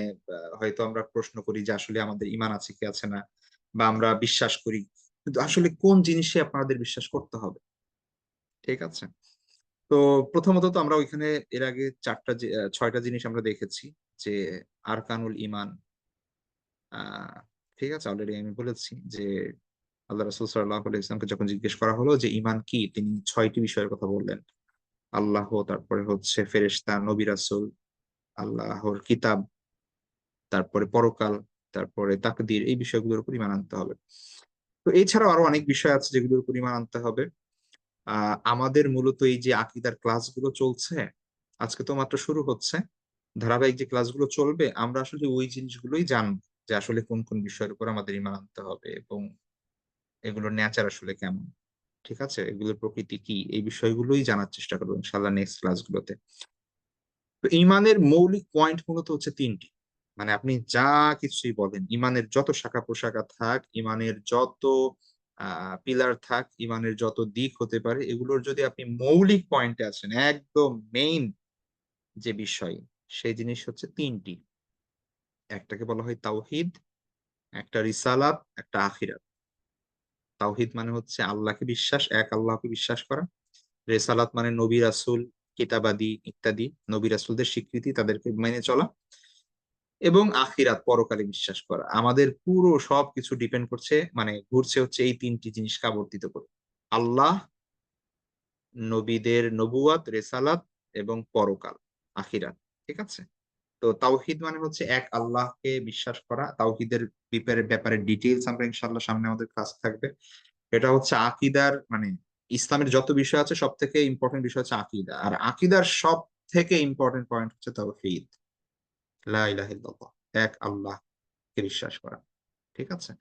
হয়তো আমরা প্রশ্ন করি যে আসলে আমাদের ইমান আছে কি আছে না, বা আমরা বিশ্বাস করি, কিন্তু আসলে কোন জিনিসে আপনাদের বিশ্বাস করতে হবে। ঠিক আছে? তো প্রথমত তো আমরা ওইখানে এর আগে 6টা জিনিস আমরা দেখেছি, যে আরকানুল ইমান। আহ ঠিক আছে, অলরেডি আমি বলেছি যে আল্লাহ রাসূল সাল্লাল্লাহু আলাইহি ওয়াসাল্লামকে যখন জিজ্ঞেস করা হলো যে ইমান কি, তিনি 6টি বিষয়ের কথা বললেন। আল্লাহ, তারপরে হচ্ছে ফেরেশতা, নবী রাসূল, আল্লাহর কিতাব, তারপরে পরকাল, তারপরে তাকদীর, এই বিষয়গুলোর উপর ঈমান আনতে হবে। তো এছাড়াও আরো অনেক বিষয় আছে যেগুলোর উপর ঈমান আনতে হবে। আমাদের মূলত এই যে আকীদার ক্লাসগুলো চলছে, আজকে তো মাত্র শুরু হচ্ছে, ধারাবাহিক যে ক্লাসগুলো চলবে, আমরা আসলে ওই জিনিসগুলোই জানবো, যে আসলে কোন কোন বিষয়ের উপর আমাদের ঈমান আনতে হবে, এবং এগুলোর নেচার আসলে কেমন। ঠিক আছে? এগুলোর প্রকৃতি কি, এই বিষয়গুলোই জানার চেষ্টা করবো ইনশাআল্লাহ নেক্সট ক্লাসগুলোতে। তো ইমানের মৌলিক পয়েন্ট মূলত হচ্ছে 3টি। মানে আপনি যা কিছুই বলেন, ইমানের যত শাখা প্রশাখা থাক, ইমানের যত পিলার থাক, ইমানের যত দিক হতে পারে, এগুলোর যদি আপনি মৌলিক পয়েন্টে আছেন, একদম মেইন যে বিষয়, সেই জিনিস হচ্ছে 3টি। একটাকে বলা হয় তাওহিদ, একটা রিসালাত, একটা আখিরাত। তাওহিদ মানে হচ্ছে আল্লাহকে বিশ্বাস, এক আল্লাহকে বিশ্বাস করা। রেসালাত মানে নবী রাসূল, কিতাবাদি ইত্যাদি নবী রাসূলদের স্বীকৃতি, তাদেরকে মেনে চলা। এবং আখিরাত, পরকালে বিশ্বাস করা। আমাদের পুরো সবকিছু ডিপেন্ড করছে, মানে ঘুরছে হচ্ছে এই তিনটি জিনিসকে আবর্তিত করে: আল্লাহ, নবীদের নবুয়াত, রেসালাত, এবং পরকাল, আখিরাত। ঠিক আছে। তো তাওহিদ মানে হচ্ছে এক আল্লাহকে বিশ্বাস করা। তাওহিদের ব্যাপারে ডিটেইলস আমরা ইনশাআল্লাহ সামনে আমাদের ক্লাস থাকবে। এটা হচ্ছে আকিদার, মানে ইসলামের যত বিষয় আছে সব থেকে ইম্পর্টেন্ট বিষয় হচ্ছে আকিদা। আর আকিদার সব থেকে ইম্পর্টেন্ট পয়েন্ট হচ্ছে তাওহীদ, লা ইলাহা ইল্লাল্লাহ, এক আল্লাহকে বিশ্বাস করা। ঠিক আছে।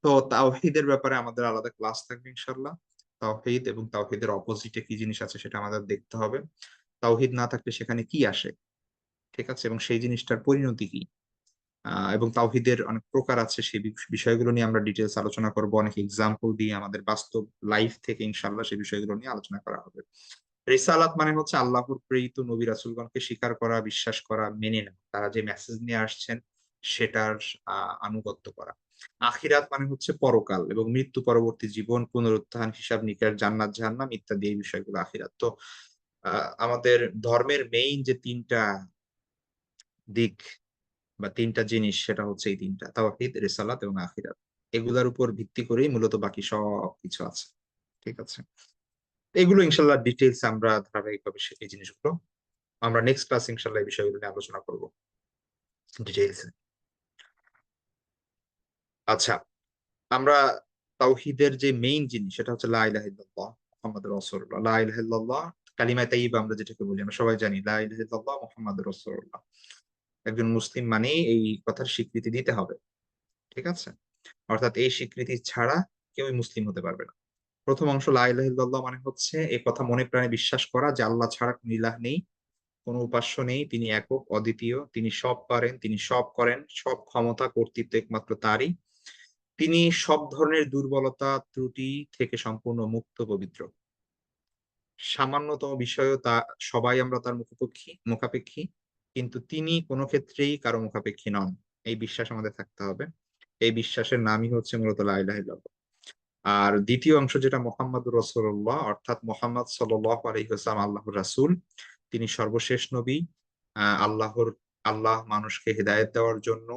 তো তাওহীদের ব্যাপারে আমাদের আলাদা ক্লাস থাকবে ইনশাআল্লাহ। তাওহীদ এবং তাওহীদের অপোজিটে কি জিনিস আছে সেটা আমাদের দেখতে হবে। তাওহীদ না থাকলে সেখানে কি আসে, ঠিক আছে, এবং সেই জিনিসটার পরিণতি কি। এবং তাওহীদের অনেক প্রকার আছে, সেই বিষয়গুলো নিয়ে আমরা ডিটেলস আলোচনা করব, অনেক এক্সাম্পল দিয়ে আমাদের বাস্তব লাইফ থেকে ইনশাআল্লাহ সেই বিষয়গুলো নিয়ে আলোচনা করা হবে। রিসালাত মানে হচ্ছে আল্লাহর প্রেরিত নবী রাসূলগণকে স্বীকার করা, বিশ্বাস করা, মেনে নেওয়া, তারা যে মেসেজ নিয়ে আসছেন সেটার আনুগত্য করা। আখিরাত মানে হচ্ছে পরকাল এবং মৃত্যু পরবর্তী জীবন, পুনরুত্থান, হিসাব নিকাশ, জান্নাত জাহান্নাম ইত্যাদি, এই বিষয়গুলো আখিরাত। তো আমাদের ধর্মের মেইন যে তিনটা দিক বা তিনটা জিনিস, সেটা হচ্ছে এই তিনটা: তাওহীদ, রিসালাত এবং আখিরাত। এগুলার উপর ভিত্তি করেই মূলত বাকি সব কিছু আছে। ঠিক আছে। এগুলো ইনশাল্লাহ ডিটেইলস আমরা ধারাবাহিকভাবে এই জিনিসগুলো আমরা নেক্সট ক্লাস ইনশাল্লাহ এই বিষয়গুলো নিয়ে আলোচনা করব ডিটেইলস। আচ্ছা, আমরা তাওহীদের যে মেইন জিনিস সেটা হচ্ছে লা ইলাহা ইল্লাল্লাহ মুহাম্মাদুর রাসূলুল্লাহ। লা ইলাহা ইল্লাল্লাহ কালিমা তাইয়্যিবা আমরা যেটাকে বলি, আমরা সবাই জানি লা ইলাহা ইল্লাল্লাহ মুহাম্মাদুর রাসূলুল্লাহ। একজন মুসলিম মানেই এই কথার স্বীকৃতি দিতে হবে। ঠিক আছে। অর্থাৎ এই স্বীকৃতি ছাড়া কেউই মুসলিম হতে পারবে না। প্রথম অংশ লা ইলাহা ইল্লাল্লাহ মানে হচ্ছে এই কথা মনে প্রাণে বিশ্বাস করা যে আল্লাহ ছাড়া কোনো ইলাহ নেই, কোনো উপাস্য নেই, তিনি একক অদ্বিতীয়, তিনি সব পারেন, তিনি সব করেন, সব ক্ষমতা কর্তৃত্ব একমাত্র তারই। তিনি সব ধরনের দুর্বলতা ত্রুটি থেকে সম্পূর্ণ মুক্ত, পবিত্র। সামান্যতম বিষয়ও তা সবাই আমরা তার মুখাপেক্ষী, কিন্তু তিনি কোনো ক্ষেত্রেই কারো মুখাপেক্ষী নন। এই বিশ্বাস আমাদের থাকতে হবে। এই বিশ্বাসের নামই হচ্ছে মূলত লা ইলাহা ইল্লাল্লাহ। আর দ্বিতীয় অংশ যেটা মোহাম্মদুর রাসূলুল্লাহ, অর্থাৎ মোহাম্মদ সাল্লাল্লাহু আলাইহি ওয়াসাল্লাম আল্লাহর রাসূল। তিনি সর্বশেষ নবী। আল্লাহ মানুষকে হেদায়েত দেওয়ার জন্য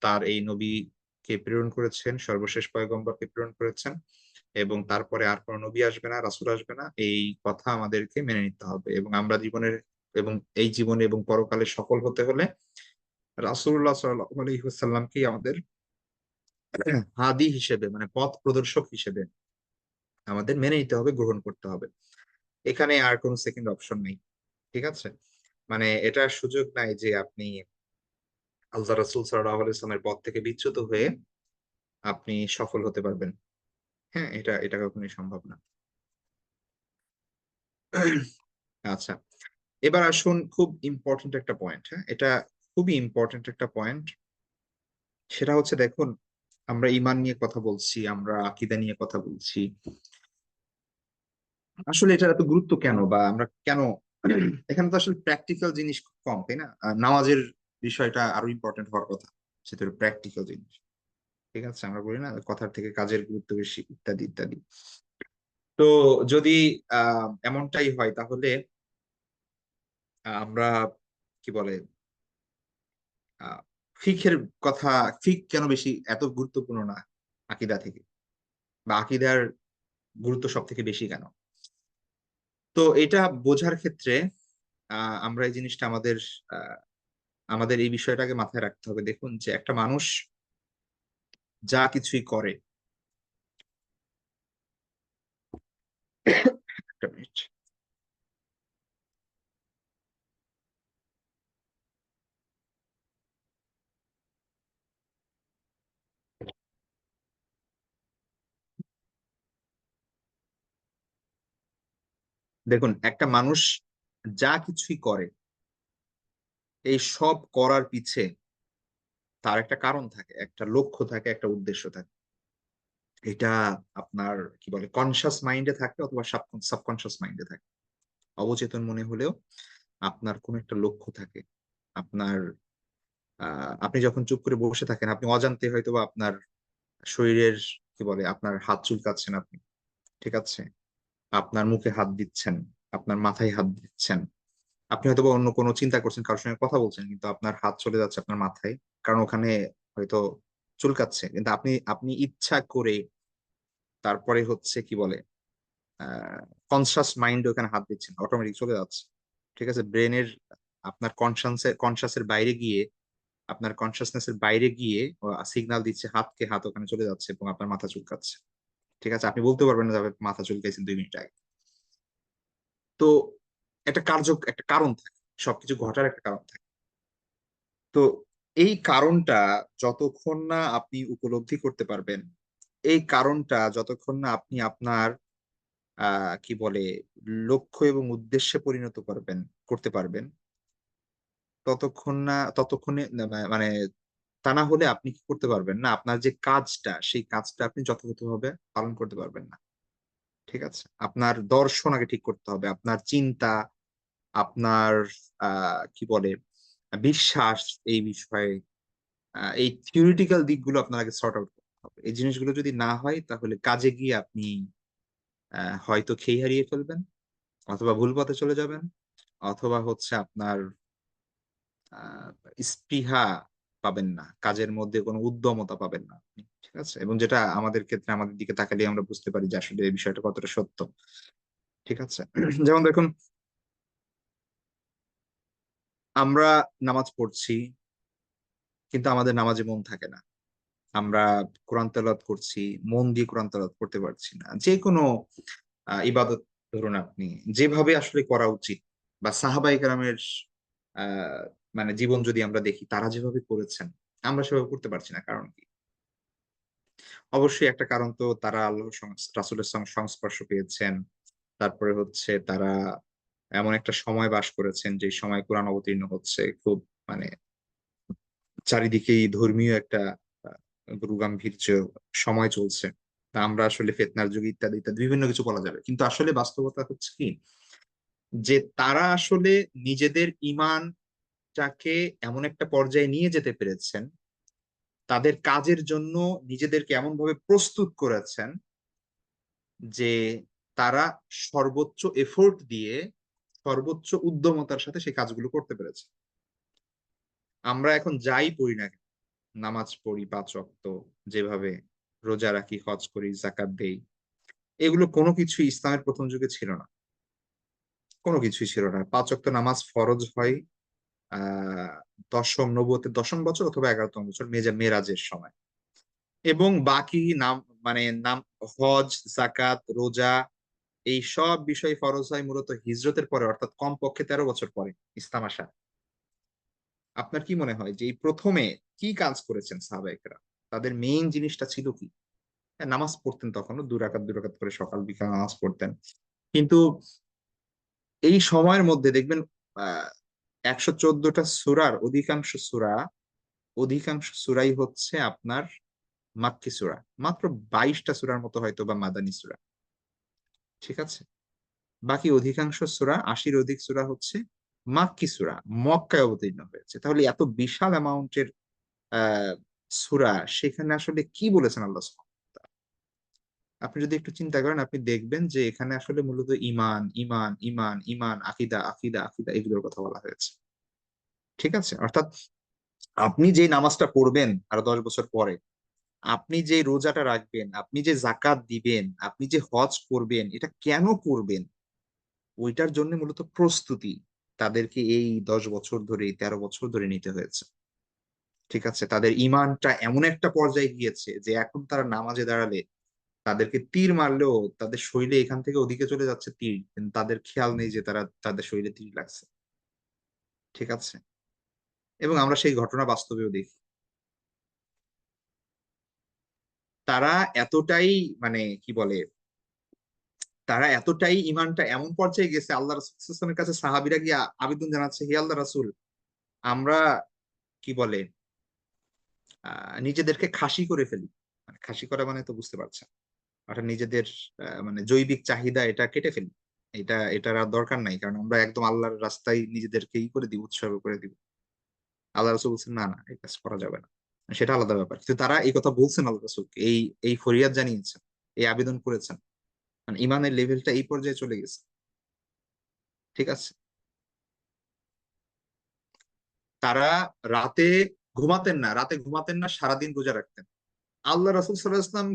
তার এই নবীকে প্রেরণ করেছেন, সর্বশেষ পয়গম্বরকে প্রেরণ করেছেন। এবং তারপরে আর কোনো নবী আসবে না, রাসূল আসবে না, এই কথা আমাদেরকে মেনে নিতে হবে। এবং আমরা এবং এই জীবনে এবং পরকালে সফল হতে হলে রাসূলুল্লাহ সাল্লাল্লাহু আলাইহি ওয়াসাল্লামকেই আমাদের হাদি হিসেবে, মানে পথ প্রদর্শক হিসেবে আমাদের মেনে নিতে হবে, গ্রহণ করতে হবে। এখানে আর কোনো সেকেন্ড অপশন নেই। ঠিক আছে। মানে এটার সুযোগ নাই যে আপনি আল্লাহ রাসূল সাল্লাল্লাহু আলাইহি ওয়াসাল্লামের পথ থেকে বিচ্যুত হয়ে আপনি সফল হতে পারবেন। হ্যাঁ, এটা এটা কখনোই সম্ভব না। আচ্ছা, এবার আসুন খুব ইম্পর্টেন্ট একটা পয়েন্ট। হ্যাঁ, এটা খুবই ইম্পর্টেন্ট একটা পয়েন্ট। সেটা হচ্ছে, দেখুন, আমরা ঈমান নিয়ে কথা বলছি, আমরা আকীদা নিয়ে কথা বলছি। আসলে এটার এত গুরুত্ব কেন, বা আমরা কেন এখানে তো আসলে প্র্যাকটিক্যাল জিনিস খুব কম, তাই না? নামাজের বিষয়টা আরো ইম্পর্টেন্ট হওয়ার কথা, সেটা প্র্যাকটিক্যাল জিনিস। ঠিক আছে, আমরা বলি না কথার থেকে কাজের গুরুত্ব বেশি, ইত্যাদি ইত্যাদি। তো যদি এমনটাই হয় তাহলে আমরা কি বলে আহ ফিকের কথা, ফিক কেন বেশি এত গুরুত্বপূর্ণ না আকীদা থেকে, বা আকীদার গুরুত্ব সব থেকে বেশি কেন? তো এটা বোঝার ক্ষেত্রে আমরা এই জিনিসটা আহ, আমাদের এই বিষয়টাকে মাথায় রাখতে হবে। দেখুন যে একটা মানুষ যা কিছুই করে, একটা মিনিট। দেখুন একটা মানুষ যা কিছুই করে, এই সব করার পিছে তার একটা কারণ থাকে, একটা লক্ষ্য থাকে, একটা উদ্দেশ্য থাকে। এটা আপনার কি বলে কনসাস মাইন্ডে থাকে অথবা সাবকনসাস মাইন্ডে থাকে, অবচেতন মনে হলেও আপনার কোন একটা লক্ষ্য থাকে। আপনার আপনি যখন চুপ করে বসে থাকেন, আপনি অজান্তে হয়তো বা আপনার শরীরের কি বলে আপনার হাত চুলকাচ্ছেন আপনি, ঠিক আছে, আপনার মুখে হাত দিচ্ছেন, আপনার মাথায় হাত দিচ্ছেন, আপনি হয়তো বা অন্য কোনো চিন্তা করছেন, কারোর সঙ্গে কথা বলছেন, কিন্তু আপনার হাত চলে যাচ্ছে আপনার মাথায়, কারণ ওখানে হয়তো চুলকাচ্ছে, কিন্তু আপনি আপনি ইচ্ছা করে তারপরে হচ্ছে কি বলে কনসাস মাইন্ড ওখানে হাত দিচ্ছেন, অটোমেটিক চলে যাচ্ছে, ঠিক আছে, ব্রেনের আপনার কনসাসের বাইরে গিয়ে, আপনার কনসাসনেস এর বাইরে গিয়ে সিগন্যাল দিচ্ছে হাতকে, হাত ওখানে চলে যাচ্ছে এবং আপনার মাথা চুলকাচ্ছে, ঠিক আছে, আপনি বলতে পারবেন না যে আপনার মাথা চুলকাইছেন 2 মিনিট আগে। তো একটা কারণ থাকে, সবকিছু ঘটার একটা কারণ থাকে। তো এই কারণটা যতক্ষণ না আপনি উপলব্ধি করতে পারবেন, এই কারণটা যতক্ষণ না আপনি আপনার কি বলে লক্ষ্য এবং উদ্দেশ্যে পরিণত করতে পারবেন, ততক্ষণে না, মানে তা না হলে আপনি কি করতে পারবেন না, আপনার যে কাজটা সেই কাজটা আপনি যথাযথভাবে পালন করতে পারবেন না, ঠিক আছে। আপনার দর্শন আগে ঠিক করতে হবে, আপনার চিন্তা, আপনার কি বলে বিশ্বাস এই বিষয়ে, এই থিওরিটিক্যাল দিকগুলো আপনার আগে সর্ট আউট করতে হবে। এই জিনিসগুলো যদি না হয় তাহলে কাজে গিয়ে আপনি হয়তো খেই হারিয়ে ফেলবেন, অথবা ভুল পথে চলে যাবেন, অথবা হচ্ছে আপনার আহ স্পৃহা পাবেন না, কাজের মধ্যে কোনো উদ্যমতা পাবেন না আপনি, ঠিক আছে, এবং যেটা আমাদের ক্ষেত্রে আমাদের দিকে তাকালে আমরা বুঝতে পারি যে আসলে এই বিষয়টা কতটা সত্য, ঠিক আছে। যেমন দেখুন, আমরা নামাজ পড়ছি কিন্তু আমাদের নামাজে মন থাকে না, আমরা কোরআন তেলাওয়াত করছি, মন দিয়ে কোরআন তেলাওয়াত করতে পারছি না, যে কোনো ইবাদত ধরুন আপনি যেভাবে আসলে করা উচিত, বা সাহাবায়ে কেরামের আহ মানে জীবন যদি আমরা দেখি, তারা যেভাবে করেছেন আমরা সেভাবে করতে পারছি না, কারণ কি? অবশ্যই একটা কারণ তো তারা রাসূলের সঙ্গে সংস্পর্শ পেয়েছেন, তারপরে হচ্ছে তারা এমন একটা সময় বাস করেছেন যে সময় কোরআন অবতীর্ণ হচ্ছে, খুব মানে চারিদিকেই ধর্মীয় একটা আহ, গুরুগাম্ভীর্য সময় চলছে। তা আমরা আসলে ফিতনার যুগ ইত্যাদি ইত্যাদি বিভিন্ন কিছু বলা যাবে, কিন্তু আসলে বাস্তবতা হচ্ছে কি, যে তারা আসলে নিজেদের ইমানটাকে এমন একটা পর্যায়ে নিয়ে যেতে পেরেছেন, তাদের কাজের জন্য নিজেদেরকে এমন ভাবে প্রস্তুত করেছেন যে তারা সর্বোচ্চ এফোর্ট দিয়ে সর্বোচ্চ উদ্যমতার সাথে সেই কাজগুলো করতে পেরেছে। আমরা এখন যাই পড়ি না কেন, নামাজ পড়ি 5 ওয়াক্ত, যেভাবে রোজা রাখি, হজ করি, জাকাত দেই, এগুলো কোনো কিছুই ইসলামের প্রথম যুগে ছিল না, কোনো কিছুই ছিল না। 5 ওয়াক্ত নামাজ ফরজ হয় আহ নবুয়তের 10ম বছর অথবা 11তম বছর মেরাজের সময়, এবং বাকি নাম মানে নাম হজ, জাকাত, রোজা, এই সব বিষয় ফরজ হয় মূলত হিজরতের পরে, অর্থাৎ কমপক্ষে 13 বছর পরে ইসলাম আসা। আপনার কি মনে হয় যে এই প্রথমে কি কাজ করেছেন সাহাবায়ে কেরাম? তাদের মেইন জিনিসটা ছিল কি? হ্যাঁ, নামাজ পড়তেন, তখনও 2 রাকাত 2 রাকাত করে সকাল বিকাল নামাজ পড়তেন, কিন্তু এই সময়ের মধ্যে দেখবেন 114টা সূরার অধিকাংশ সূরাই হচ্ছে আপনার মাক্কি সূরা, মাত্র 22টা সূরার মতো হয়তো বা মাদানী সূরা, ঠিক আছে। বাকি অধিকাংশ সূরা, 80-এর অধিক সূরা হচ্ছে মাক্কি সূরা, মক্কায় অবতীর্ণ হয়েছে। তাহলে এত বিশাল অ্যামাউন্টের আহ সূরা, সেখানে আসলে কি বলেছেন আল্লাহ সুবহানাহু ওয়া তাআলা? আপনি যদি একটু চিন্তা করেন, আপনি দেখবেন যে এখানে আসলে মূলত ইমান ইমান ইমান ইমান, আকিদা আকিদা আকিদা, এগুলোর কথা বলা হয়েছে, ঠিক আছে। অর্থাৎ আপনি যে নামাজটা পড়বেন আরো 10 বছর পরে, আপনি যে রোজাটা রাখবেন, আপনি যে জাকাত দিবেন, আপনি যে হজ করবেন, এটা কেন করবেন, ওইটার জন্য মূলত প্রস্তুতি তাদেরকে এই 10 বছর ধরে, এই 13 বছর ধরে নিতে হয়েছে, ঠিক আছে। তাদের ইমানটা এমন একটা পর্যায়ে গিয়েছে যে এখন তারা নামাজে দাঁড়ালে তাদেরকে তীর মারলেও তাদের শরীরে এখান থেকে ওদিকে চলে যাচ্ছে তীর, কিন্তু তাদের খেয়াল নেই যে তাদের শরীরে তীর লাগছে, ঠিক আছে। এবং আমরা সেই ঘটনা বাস্তবেও দেখি। তারা এতটাই মানে কি বলে, তারা এতটাই ইমানটা এমন পর্যায়ে গেছে, আল্লাহ রাসূলের কাছে সাহাবীরা গিয়ে আবেদন জানাচ্ছে, হে আল্লাহ রাসূল, আমরা কি বলে নিজেদেরকে খাসি করে ফেলি, মানে খাসি করা মানে তো বুঝতে পারছেন, অর্থাৎ নিজেদের মানে জৈবিক চাহিদা এটা কেটে ফেলি, এটার আর দরকার নাই, কারণ আমরা একদম আল্লাহর রাস্তায় নিজেদেরকে করে দিব, উৎসর্গ করে দিব। আল্লাহ রাসূল বলছেন, না না, এই কাজ করা যাবে না। সেটা আলাদা ব্যাপার, কিন্তু তারা এই কথা বলছেন আল্লাহ রাসূলকে, এই এই ফরিয়াদ জানিয়েছেন, এই আবেদন করেছেন, মানে ইমানের লেভেলটা এই পর্যায়ে চলে গেছে। ঠিক আছে, তারা রাতে ঘুমাতেন না, রাতে ঘুমাতেন না, সারাদিন রোজা রাখতেন। আল্লাহ রাসূল সাল্লাল্লাহু আলাইহি ওয়াসাল্লাম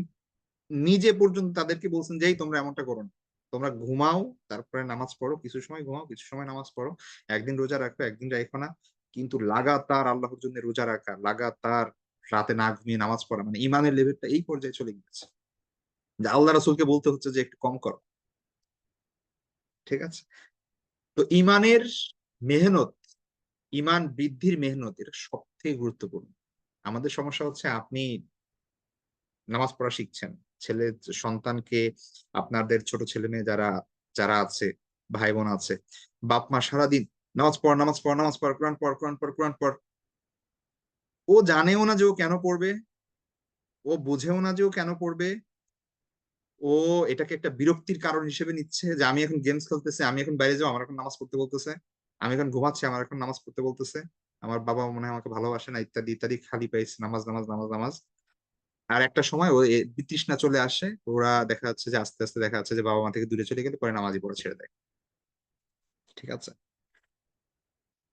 নিজে পর্যন্ত তাদেরকে বলছেন যে, "এই তোমরা এমনটা করো না, তোমরা ঘুমাও, তারপরে নামাজ পড়ো, কিছু সময় ঘুমাও, কিছু সময় নামাজ পড়ো, একদিন রোজা রাখো, একদিন রাখো না।" কিন্তু লাগাতার আল্লাহর জন্য রোজা রাখা, লাগাতার রাতে না ঘুমিয়ে নামাজ পড়া, মানে ইমানের লেভেলটা এই পর্যায়ে চলে গেছে যে আল্লাহ রাসূলকে বলতে হচ্ছে যে একটু কম করো। ঠিক আছে, তো ইমানের মেহনত, ইমান বৃদ্ধির মেহনত, এটা সব থেকে গুরুত্বপূর্ণ। আমাদের সমস্যা হচ্ছে, আপনি নামাজ পড়া শিখছেন, ছেলে সন্তানকে, আপনাদের ছোট ছেলে মেয়ে যারা যারা আছে, ভাই বোন আছে, বাপ মা সারাদিন নামাজ পড়, নামাজ পড়, নামাজ পড়, কোরআন পড়, কোরআন পড়, কোরআন পড়। ও জানেও না যে ও কেন পড়বে, ও বুঝেও না যে ও কেন পড়বে। ও এটাকে একটা বিরক্তির কারণ হিসেবে নিচ্ছে যে আমি এখন গেমস খেলতেছি, আমি এখন বাইরে যাবো, আমার এখন নামাজ পড়তে বলতেছে, আমি এখন ঘুমাচ্ছি, আমার এখন নামাজ পড়তে বলতেছে, আমার বাবা মনে হয় আমাকে ভালোবাসে না, ইত্যাদি ইত্যাদি, খালি পাইছে নামাজ নামাজ নামাজ নামাজ। আর একটা সময় ও বিতৃষ্ণা চলে আসে, ওরা দেখা যাচ্ছে যে আস্তে আস্তে দেখা যাচ্ছে যে বাবা মা থেকে দূরে চলে গেলে পরে নামাজই পড়া ছেড়ে দেয়। ঠিক আছে,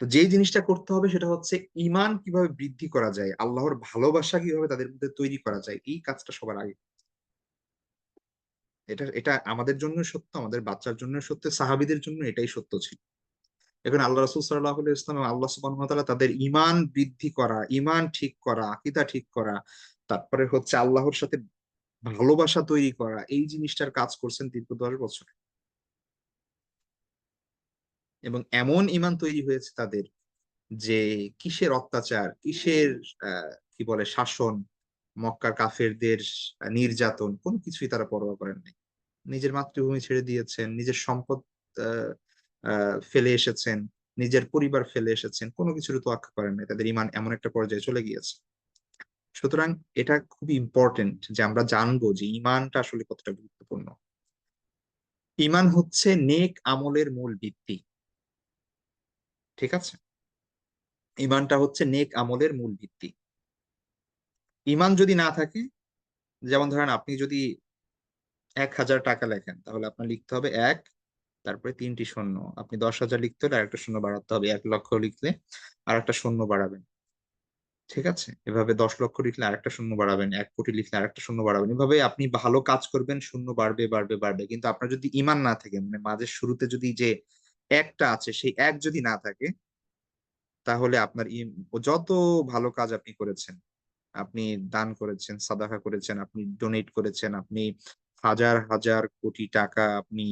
তো যেই জিনিসটা করতে হবে সেটা হচ্ছে ইমান কিভাবে বৃদ্ধি করা যায়, আল্লাহর ভালোবাসা কিভাবে তাদের মধ্যে তৈরি করা যায়, এই কাজটা সবার আগে। এটা এটা আমাদের জন্য সত্য, আমাদের বাচ্চার জন্য সত্য, সাহাবীদের জন্য এটাই সত্য ছিল। এখন আল্লাহ রাসূল সাল্লাল্লাহু আলাইহি ওয়াসাল্লাম এবং আল্লাহ সুবহানাহু ওয়া তাআলা তাদের ইমান বৃদ্ধি করা, ইমান ঠিক করা, আকীদা ঠিক করা, তারপরে হচ্ছে আল্লাহর সাথে ভালোবাসা তৈরি করা, এই জিনিসটার কাজ করছেন দীর্ঘ 10 বছর। এবং এমন ইমান তৈরি হয়েছে তাদের যে কিসের অত্যাচার, কিসের কি বলে শাসন, মক্কার কাফেরদের নির্যাতন, কোনো কিছুই তারা পরোয়া করেন নাই। নিজের মাতৃভূমি ছেড়ে দিয়েছেন, নিজের সম্পদ আহ, ফেলে এসেছেন, নিজের পরিবার ফেলে এসেছেন, কোনো কিছুর তোয়াক্কা করেন নাই, তাদের ইমান এমন একটা পর্যায়ে চলে গিয়েছে। সুতরাং এটা খুবই ইম্পর্টেন্ট যে আমরা জানবো যে ইমানটা আসলে কতটা গুরুত্বপূর্ণ। ইমান হচ্ছে নেক আমলের মূল ভিত্তি। ঠিক আছে, ইমানটা হচ্ছে নেক আমলের মূল ভিত্তি। ইমান যদি না থাকে, যেমন ধরেন আপনি যদি 1,000 টাকা লেখেন, তাহলে আপনার লিখতে হবে এক, তারপরে 3টি শূন্য। আপনি 10,000 লিখতে হলে আরেকটা শূন্য বাড়াতে হবে, 1,00,000 লিখলে আর একটা শূন্য বাড়াবেন। ঠিক আছে, এভাবে 10 লক্ষ লিখলে আরেকটা শূন্য বাড়াবেন, 1 কোটি লিখলে আরেকটা শূন্য বাড়াবেন, এভাবে আপনি ভালো কাজ করবেন, শূন্য বাড়বে বাড়বে বাড়বে। কিন্তু আপনার যদি ইমান না থাকে, মানে মাঝের শুরুতে যদি যে একটা আছে সেই এক যদি না থাকে, তাহলে আপনার যত ভালো কাজ আপনি করেছেন, আপনি দান করেছেন, সাদাকা করেছেন, আপনি ডোনেট করেছেন, আপনি হাজার হাজার কোটি টাকা আপনি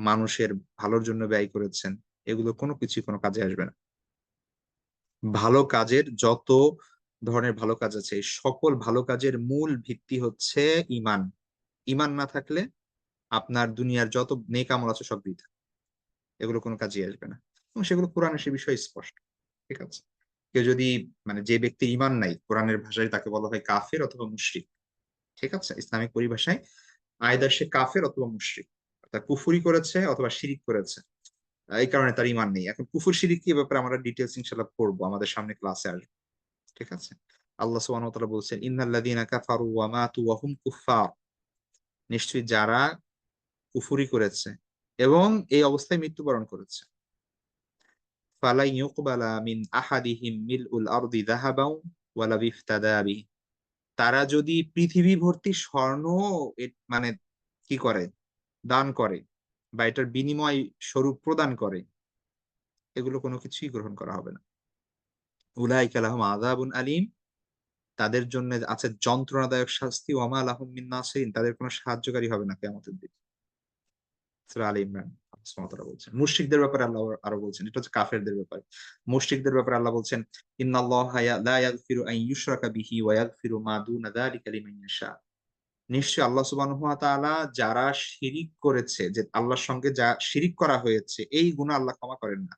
মানুষের ভালোর জন্য ব্যয় করেছেন, এগুলো কোনো কিছুই কোনো কাজে আসবে না। ভালো কাজের যত ধরনের ভালো কাজ আছে, এই সকল ভালো কাজের মূল ভিত্তি হচ্ছে ইমান। ইমান না থাকলে আপনার দুনিয়ার যত নেক আমল আছে সব বৃথা, এগুলো কোনো কাজে আসবে না। এবং সেগুলো কোরআনে সে বিষয়ে স্পষ্ট। ঠিক আছে, কেউ যদি, মানে যে ব্যক্তির ইমান নাই, কোরআনের ভাষায় তাকে বলা হয় কাফের অথবা মুশরিক। ঠিক আছে, ইসলামিক পরিভাষায় আয়দার সে কাফের অথবা মুশরিক, অর্থাৎ কুফরি করেছে অথবা শিরিক করেছে, এই কারণে তার ইমান নেই। এখন কুফর শিরিক কি ব্যাপারে আমরা ডিটেলস ইনশাআল্লাহ পড়বো, আমাদের সামনে ক্লাসে আসবে। ঠিক আছে, আল্লাহ সুবহানাহু ওয়া তাআলা বলছেন, ইন্নাল্লাযীনা কাফারু ওয়া মাতু ওয়া হুম কুফফার, নিশ্চয়ই যারা কুফরি করেছে এবং এই অবস্থায় মৃত্যুবরণ করেছে, ফালাই ইউকবালা মিন আহাদিহিম মিলউল আরদি যাহাবাও ওয়ালা বিফতাদা বিহি, তারা যদি পৃথিবী ভর্তি স্বর্ণ মানে কি করে, দান করে, বা এটার বিনিময় স্বরূপ প্রদান করে, এগুলো কোনো কিছুই গ্রহণ করা হবে না। উলাইকা লাহুম আযাবুন আলীম, তাদের জন্য আছে যন্ত্রণাদায়ক শাস্তি, ওয়া মা লাহুম মিন নাসিরিন, তাদের কোনো সাহায্যকারী হবে না কিয়ামতের দিন। সূরা আলী ইমরান। আল্লাহ সুবহানাহু ওয়া তাআলা বলছেন মুশরিকদের ব্যাপারে, আল্লাহ আরো বলছেন, এটা হচ্ছে কাফেরদের ব্যাপারে। মুশরিকদের ব্যাপারে আল্লাহ বলছেন, ইন্নাল্লাহা লা ইয়াগফিরু আন ইউশরাকা বিহি ওয়া ইয়াগফিরু মা দুনা যালিকা লিমান ইয়াশা, নিশ্চয়ই আল্লাহ সুবহানাহু ওয়া তাআলা যারা শিরিক করেছে, যে আল্লাহর সঙ্গে যা শিরিক করা হয়েছে, এই গুনাহ আল্লাহ ক্ষমা করেন না।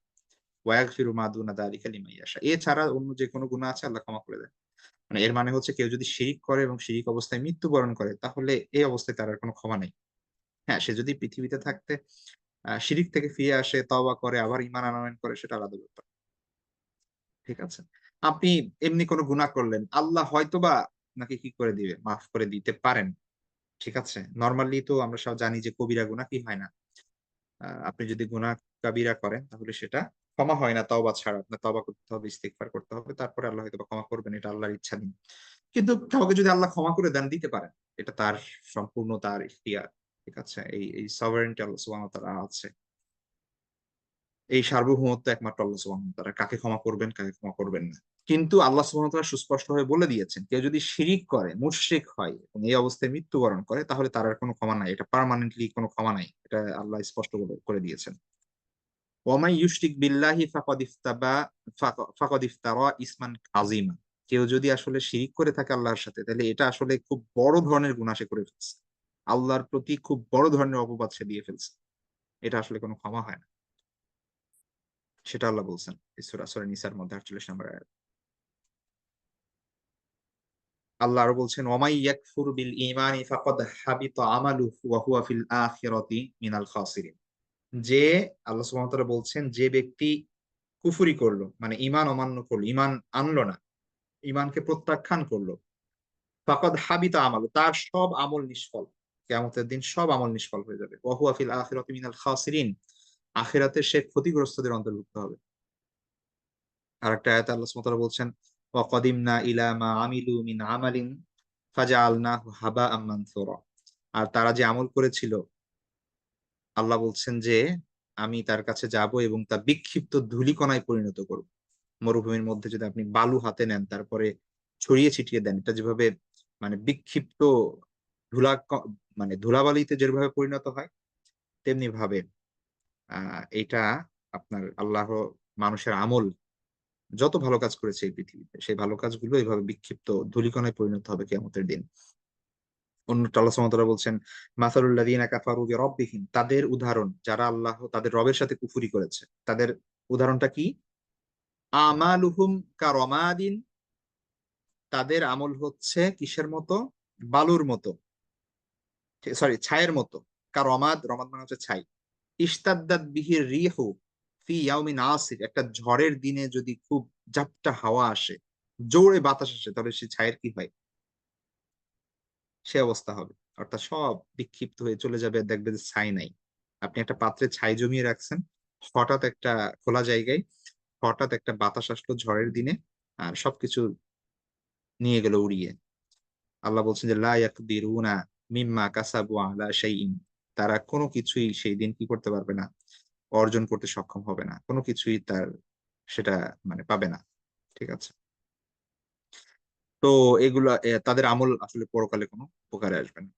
ওয়া ইয়াগফিরু মা দুনা যালিকা লিমান ইয়াশা, এছাড়া অন্য যে কোনো গুনাহ আছে আল্লাহ ক্ষমা করে দেন। মানে এর মানে হচ্ছে কেউ যদি শিরিক করে এবং শিরিক অবস্থায় মৃত্যুবরণ করে, তাহলে এই অবস্থায় তার আর কোনো ক্ষমা নেই। হ্যাঁ, সে যদি পৃথিবীতে থাকতে শিরিক থেকে ফিরে আসে, তওবা করে, আবার ঈমান আনয়ন করে, সেটা আলাদা ব্যাপার। ঠিক আছে, আপনি এমনি কোনো গুনাহ করলেন, আল্লাহ হয়তোবা আপনাকে কি করে দিবে, মাফ করে দিতে পারেন। ঠিক আছে, নর্মালি তো আমরা সব জানি যে কবিরা গুনাহ কি হয় না। আপনি যদি গুনাহ কাবিরা করেন তাহলে সেটা ক্ষমা হয় না তওবা ছাড়া। আপনার তওবা করতে হবে, ইস্তিগফার করতে হবে, তারপরে আল্লাহ হয়তো ক্ষমা করবেন, এটা আল্লাহর ইচ্ছাধীন। কিন্তু কাউকে যদি আল্লাহ ক্ষমা করে দেন, দিতে পারেন, এটা তার সম্পূর্ণ তার ইখতিয়ার। ঠিক আছে, এই সভারেন্টি আল্লাহ সুবহানাহু ওয়া তাআলা আছে। এই সার্বভৌমত্ব একমাত্র আল্লাহ সুবহানাহু ওয়া তাআলা, কাকে ক্ষমা করবেন কাকে ক্ষমা করবেন না। কিন্তু আল্লাহ সুবহানাহু ওয়া তাআলা সুস্পষ্টভাবে বলে দিয়েছেন, কেউ যদি শিরিক করে, মুশরিক হয় এবং এই অবস্থায় মৃত্যুবরণ করে, তাহলে তার আর কোনো ক্ষমা নাই, এটা পার্মানেন্টলি কোনো ক্ষমা নাই, এটা আল্লাহ স্পষ্ট করে দিয়েছেন। ওয়ামাই ইউশরিক বিল্লাহি ফাকাদ ইফতারা ইসমান আযীমা। কেউ যদি আসলে শিরিক করে থাকে আল্লাহর সাথে, তাহলে এটা আসলে খুব বড় ধরনের গুনাহ সে করে ফেলছে, আল্লাহর প্রতি খুব বড় ধরনের অপবাদ সে দিয়ে ফেলছে। এটা আসলে কোনো ক্ষমা হয় না, সেটা আল্লাহ বলছেন এই সূরা নিসার মধ্যে ৪৮ নম্বর আয়াত। আল্লাহ আরো বলছেন, ওয়ামাই ইয়াকফুর বিল ঈমানি ফাকাদ হাবিতা আমালুহু ওয়া হুয়া ফিল আখিরাতি মিনাল খাসিরিন। যে আল্লাহ সুবহানাহু ওয়া তাআলা বলছেন, যে ব্যক্তি কুফরি করলো, মানে ঈমান অমান্য করলো, ঈমান আনলো না, ঈমানকে প্রত্যাখ্যান করলো, ফাকাদ হাবিতা আমালু, তার সব আমল নিষ্ফল। কিয়ামতের দিন সব আমল নিষ্ফল হয়ে যাবে। ওয়া হুয়া ফিল আখিরাতি মিনাল খাসিরিন, আখিরাতে সে ক্ষতিগ্রস্তদের অন্তর্ভুক্ত হবে। আরেকটা আয়াতে আল্লাহ সুবহানাহু ওয়া তাআলা বলছেন, ওয়া কাদিমনা ইলা মা আমিলু মিন আমালিন ফাজআলনাহু হাবাআম মানসুরা। আর তারা যে আমল করেছিল, আল্লাহ বলছেন যে আমি তার কাছে যাব এবং তা বিক্ষিপ্ত ধূলিকণায় পরিণত করব। মরুভূমির মধ্যে যদি আপনি বালু হাতে নেন, তারপরে ছড়িয়ে ছিটিয়ে দেন, এটা যেভাবে মানে বিক্ষিপ্ত ধুলা মানে ধুলাবালিতে যেভাবে পরিণত হয়, তেমনি ভাবে এটা আপনার আল্লাহ মানুষের আমল যত ভালো কাজ করেছে এই পৃথিবীতে, সেই ভালো কাজগুলো এইভাবে বিক্ষিপ্ত ধূলিকণায় পরিণত হবে কিয়ামতের দিন। অন্যটা আল্লাহ সুবহানাহু ওয়া তাআলা বলছেন, মাসালুল লাযিনা কাফারু বিরাব্বিহিম, তাদের উদাহরণ যারা আল্লাহ তাদের রবের সাথে কুফরি করেছে, তাদের উদাহরণটা কি? আমালুহুম কারমাদিন, তাদের আমল হচ্ছে কিসের মতো? বালুর মতো, সরি ছায়ের মতো। কারমাদ, রমাদ মানে হচ্ছে ছাই। ইশতাদ্দাত বিহির রিহু ফি ইয়াউমিন আসিফ, একটা ঝড়ের দিনে যদি খুব ঝাপটা হাওয়া আসে, জোরে বাতাস আসে, তাহলে সে ছায়ের কি হয়? সে অবস্থা হবে। অর্থাৎ সব বিক্ষিপ্ত হয়ে চলে যাবে, দেখবে যে ছাই নাই। আপনি একটা পাত্রে ছাই জমিয়ে রাখছেন, হঠাৎ একটা খোলা জায়গায় হঠাৎ একটা বাতাস আসলো ঝড়ের দিনে, আর সবকিছু নিয়ে গেল উড়িয়ে। আল্লাহ বলছেন যে লা ইয়াকদিরুনা মিম্মা কাসাবু আলা শাইইন, তারা কোনো কিছুই সেই দিন কি করতে পারবে না, অর্জন করতে সক্ষম হবে না, কোনো কিছুই তার সেটা মানে পাবে না। ঠিক আছে, তো এগুলা তাদের আমল আসলে পরকালে কোনো উপকারে আসবে না।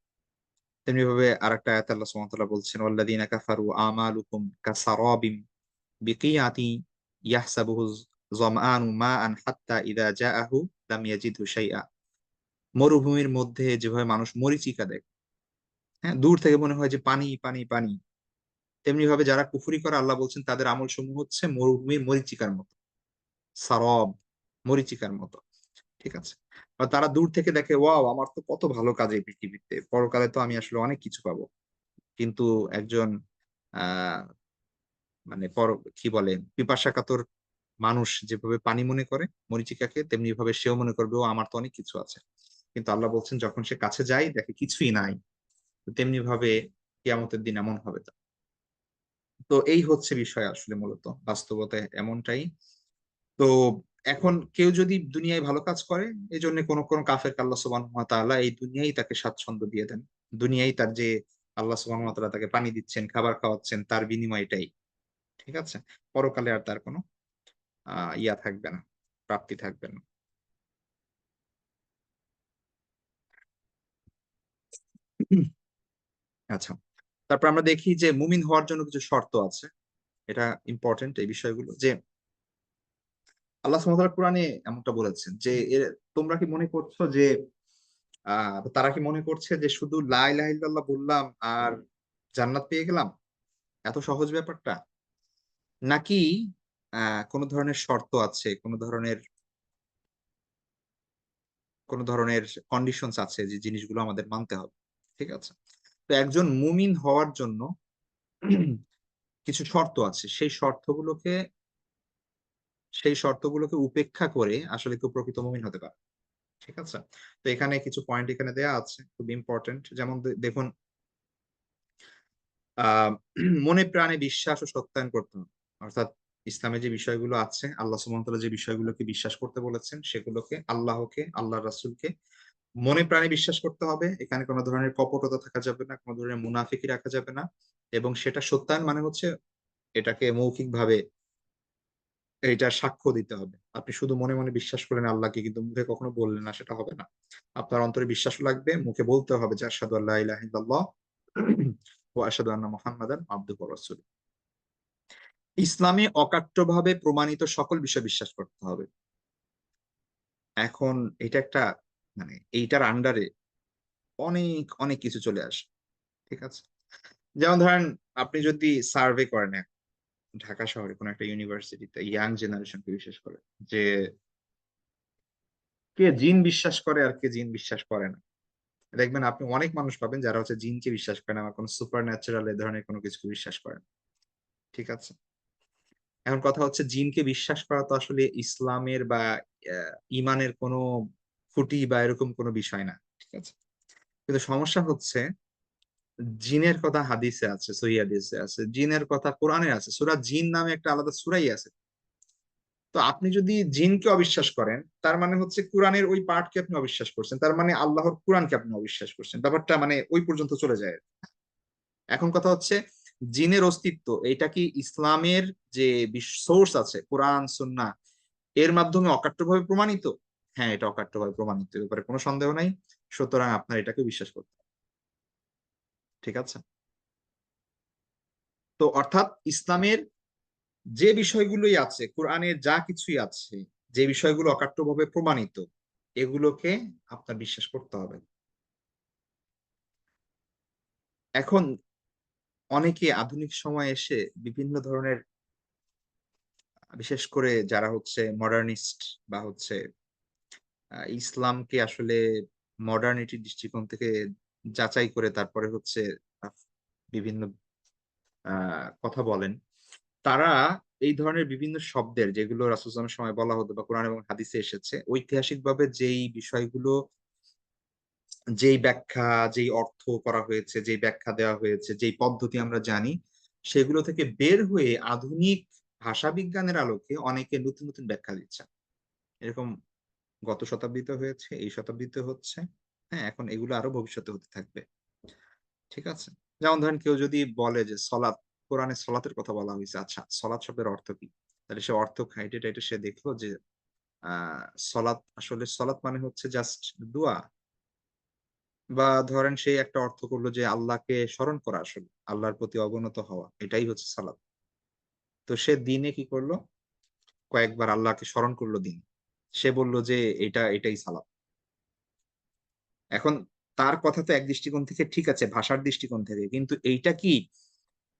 তেমনি ভাবে আরেকটা আয়াতে আল্লাহ সুবহানাহু ওয়া তাআলা বলছেন, ওয়াল্লাযীনা কাফারু আমালুকুম কাসারাবিম বিকিয়াতি ইয়াহসাবুহু যামআনু মাআন হাত্তা ইযা জাআহু লাম ইয়াজিদহু শাইআ। মরুভূমির মধ্যে যেভাবে মানুষ মরীচিকা দেখে, হ্যাঁ, দূর থেকে মনে হয় যে পানি পানি পানি, তেমনি ভাবে যারা কুফরি করে আল্লাহ বলছেন তাদের আমল সমূহ হচ্ছে মরুভূমির মরীচিকার মতো, সারব, মরীচিকার মতো। ঠিক আছে, আর তারা দূর থেকে দেখে, ওয়াও আমার তো কত ভালো কাজ এই পৃথিবীতে, পরকালে তো আমি আসলে অনেক কিছু পাবো। কিন্তু একজন আহ মানে কি বলে পিপাসা কাতর মানুষ যেভাবে পানি মনে করে মরীচিকাকে, তেমনি ভাবে সেও মনে করবে ও আমার তো অনেক কিছু আছে। কিন্তু আল্লাহ বলছেন যখন সে কাছে যায় দেখে কিছুই নাই। তো তেমনি ভাবে কিয়ামতের দিন এমন হবে তা। তো এই হচ্ছে বিষয়, আসলে মূলত বাস্তবতায় এমনটাই। তো এখন কেউ যদি দুনিয়ায় ভালো কাজ করে, এই জন্য কোন কোন কাফেরকে আল্লাহ সুবহানাহু ওয়া তাআলা এই দুনিয়ায় তাকে স্বাচ্ছন্দ্য দিয়ে দেন। দুনিয়ায় তার যে আল্লাহ সুবহানাহু ওয়া তাআলা তাকে পানি দিচ্ছেন, খাবার খাওয়াচ্ছেন, তার বিনিময় এটাই। ঠিক আছে, পরকালে আর তার কোনো ইয়া থাকবে না, প্রাপ্তি থাকবে না। আচ্ছা, তারপর আমরা দেখি যে মুমিন হওয়ার জন্য কিছু শর্ত আছে। এটা ইম্পর্টেন্ট এই বিষয়গুলো, যে আল্লাহ সুবহানাহু ওয়া তাআলা কোরআনে এমনটা বলেছেন যে তোমরা কি মনে করছো যে তারা কি মনে করছে যে শুধু লা ইলাহা ইল্লাল্লাহ বললাম আর জান্নাত পেয়ে গেলাম, এত সহজ ব্যাপারটা? নাকি কোন ধরনের শর্ত আছে, কোন ধরনের কন্ডিশনস আছে যে জিনিসগুলো আমাদের মানতে হবে? ঠিক আছে, তো একজন মুমিন হওয়ার জন্য কিছু শর্ত আছে, সেই শর্তগুলোকে সেই শর্তগুলোকে উপেক্ষা করে আসলে কেউ প্রকৃত মুমিন হতে পারে। ঠিক আছে? তো এখানে কিছু পয়েন্ট এখানে দেয়া আছে খুব ইম্পর্টেন্ট। যেমন দেখুন, আ মনে প্রাণে বিশ্বাস ও সত্যায়ন করতে হবে। অর্থাৎ ইসলামে যে বিষয়গুলো আছে, আল্লাহ সুবহানাহু ওয়া তাআলা যে বিষয়গুলোকে বিশ্বাস করতে বলেছেন, সেগুলোকে আল্লাহকে, আল্লাহর রাসূলকে মনে প্রাণে বিশ্বাস করতে হবে। এখানে কোন ধরনের কপটতা থাকা যাবে না, কোন ধরনের মুনাফিকি রাখা যাবে না। এবং সেটা সত্যায়ন মানে হচ্ছে এটাকে মৌখিকভাবে এইটার সাক্ষ্য দিতে হবে। আপনি শুধু মনে, মনে বিশ্বাস করলেন আল্লাহকে কিন্তু মুখে কখনো বললেন না, সেটা হবে না। আপনার অন্তরে বিশ্বাসও লাগবে, মুখে বলতে হবে যে আশহাদু আল্লা ইলাহা ইল্লাল্লাহ ওয়া আশহাদু আন্না মুহাম্মাদান আবদুহু ওয়া রাসূলুহু। ইসলামে অকাট্যভাবে প্রমাণিত সকল বিষয় বিশ্বাস করতে হবে। এখন এটা একটা মানে এইটার আন্ডারে অনেক, অনেক কিছু চলে আসে। ঠিক আছে? যেমন ধরেন আপনি যদি সার্ভে করেন ঢাকা শহরে কোন একটা ইউনিভার্সিটিতে ইয়াং জেনারেশন কে বিশেষ করে যে কে জিন বিশ্বাস করে আর কে জিন বিশ্বাস করে না। দেখবেন আপনি অনেক মানুষ পাবেন যারা হচ্ছে জিনকে বিশ্বাস করে না বা কোন সুপার ন্যাচারাল এ ধরনের কোন কিছুকে বিশ্বাস করে না। ঠিক আছে? এখন কথা হচ্ছে জিনকে বিশ্বাস করা তো আসলে ইসলামের বা অ্যা ঈমানের কোন খুঁটি বা এরকম কোন বিষয় না। ঠিক আছে? কিন্তু সমস্যা হচ্ছে জিনের কথা হাদিসে আছে, সহিহ হাদিসে আছে। জিনের কথা কোরআনে আছে। সূরা জিন নামে একটা আলাদা সূরাই আছে। তো আপনি যদি জিনকে অবিশ্বাস করেন, তার মানে হচ্ছে কোরআনের ওই পার্টকে আপনি অবিশ্বাস করছেন। তার মানে আল্লাহর কোরআনকে আপনি অবিশ্বাস করছেন। ব্যাপারটা মানে ওই পর্যন্ত চলে যায়। এখন কথা হচ্ছে জিনের অস্তিত্ব এটা কি ইসলামের যে সোর্স আছে কোরআন, সুন্নাহ এর মাধ্যমে অকাট্যভাবে প্রমাণিত? হ্যাঁ, এটা অকাট্যভাবে প্রমাণিত। এ ব্যাপারে কোনো সন্দেহ নাই। সুতরাং আপনার এটাকে বিশ্বাস করতে হবে। ঠিক আছে? তো অর্থাৎ ইসলামের যে বিষয়গুলোই আছে, কোরআনের যা কিছুই আছে, যে বিষয়গুলো অকাট্যভাবে প্রমাণিত, এগুলোকে আপনার বিশ্বাস করতে হবে। এখন অনেকে আধুনিক সময়ে এসে বিভিন্ন ধরনের বিশেষ করে যারা হচ্ছে মডার্নিস্ট বা হচ্ছে ইসলামকে আসলে মডার্নিটি দৃষ্টিকোণ থেকে যাচাই করে তারপরে হচ্ছে আ বিভিন্ন কথা বলেন। তারা এই ধরনের বিভিন্ন শব্দের যেগুলো রাসূল সাল্লাল্লাহু আলাইহি ওয়াসাল্লামের সময় বলা হতো বা কোরআন এবং হাদিসে এসেছে, ঐতিহাসিকভাবে যেই বিষয়গুলো যেই ব্যাখ্যা, যেই অর্থ করা হয়েছে, যেই ব্যাখ্যা দেওয়া হয়েছে, যেই পদ্ধতি আমরা জানি, সেগুলো থেকে বের হয়ে আধুনিক ভাষাবিজ্ঞানের আলোকে অনেকে নতুন, নতুন ব্যাখ্যা দিচ্ছে। এরকম গত শতাব্দীতে হয়েছে, এই শতাব্দীতে হচ্ছে। হ্যাঁ? এখন এগুলো আরো ভবিষ্যতে হতে থাকবে। ঠিক আছে? যেমন ধরেন কেউ যদি বলে যে সলাৎ, কোরআনে সলাতের কথা বলা হইছে। আচ্ছা, সলাৎ শব্দের অর্থ কি? তাহলে সে অর্থ ঘাইটে-টাইটে সে দেখলো যে আ সলাৎ আসলে সলাৎ মানে হচ্ছে জাস্ট দোয়া। বা ধরেন সে একটা অর্থ করলো যে আল্লাহকে স্মরণ করা আসলে। আল্লাহর প্রতি অবনত হওয়া। এটাই হচ্ছে সালাত। তো সে দিনে কি করলো? কয়েকবার আল্লাহকে স্মরণ করলো দিনে। সে বলল যে এটাই সালাত। এখন তার কথা তো এক দৃষ্টিকোণ থেকে ঠিক আছে, ভাষার দৃষ্টিকোণ থেকে। কিন্তু এইটা কি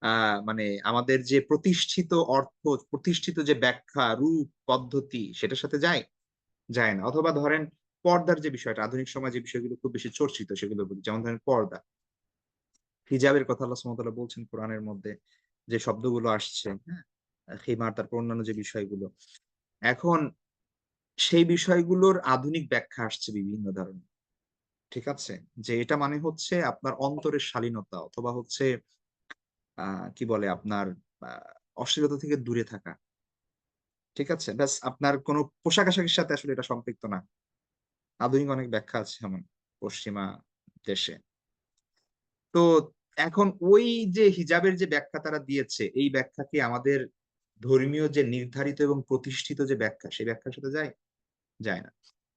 আ মানে আমাদের যে প্রতিষ্ঠিত অর্থ, প্রতিষ্ঠিত যে ব্যাখ্যা, রূপ, পদ্ধতি সেটার সাথে যায়? যায় না। অথবা ধরেন পর্দার যে বিষয়টা, আধুনিক সমাজে যে বিষয়গুলো খুব বেশি চর্চিত সেগুলো বলি। যেমন ধরেন পর্দা। হিজাবের কথা আল্লাহ সুবহানাহু ওয়া তাআলা বলছেন কোরআনের মধ্যে যে শব্দগুলো আসছে, হ্যাঁ? খিমার তারপর অন্যান্য যে বিষয়গুলো। এখন সেই বিষয়গুলোর আধুনিক ব্যাখ্যা আসছে বিভিন্ন ধরনের। ঠিক আছে? যে এটা মানে হচ্ছে আপনার অন্তরের শালীনতা অথবা হচ্ছে আ কি বলে আপনার আ অশ্লীলতা থেকে দূরে থাকা। ঠিক আছে? ব্যাস আপনার কোন পোশাক-আশাকের সাথে আসলে এটা সম্পৃক্ত না। আধুনিক অনেক ব্যাখ্যা আছে এমন পশ্চিমা দেশে। তো এখন ওই যে হিজাবের যে ব্যাখ্যা তারা দিয়েছে, এই ব্যাখ্যা কি আমাদের ধর্মীয় যে নির্ধারিত এবং প্রতিষ্ঠিত যে ব্যাখ্যা, সেই ব্যাখ্যার সাথে যায়? যায় না।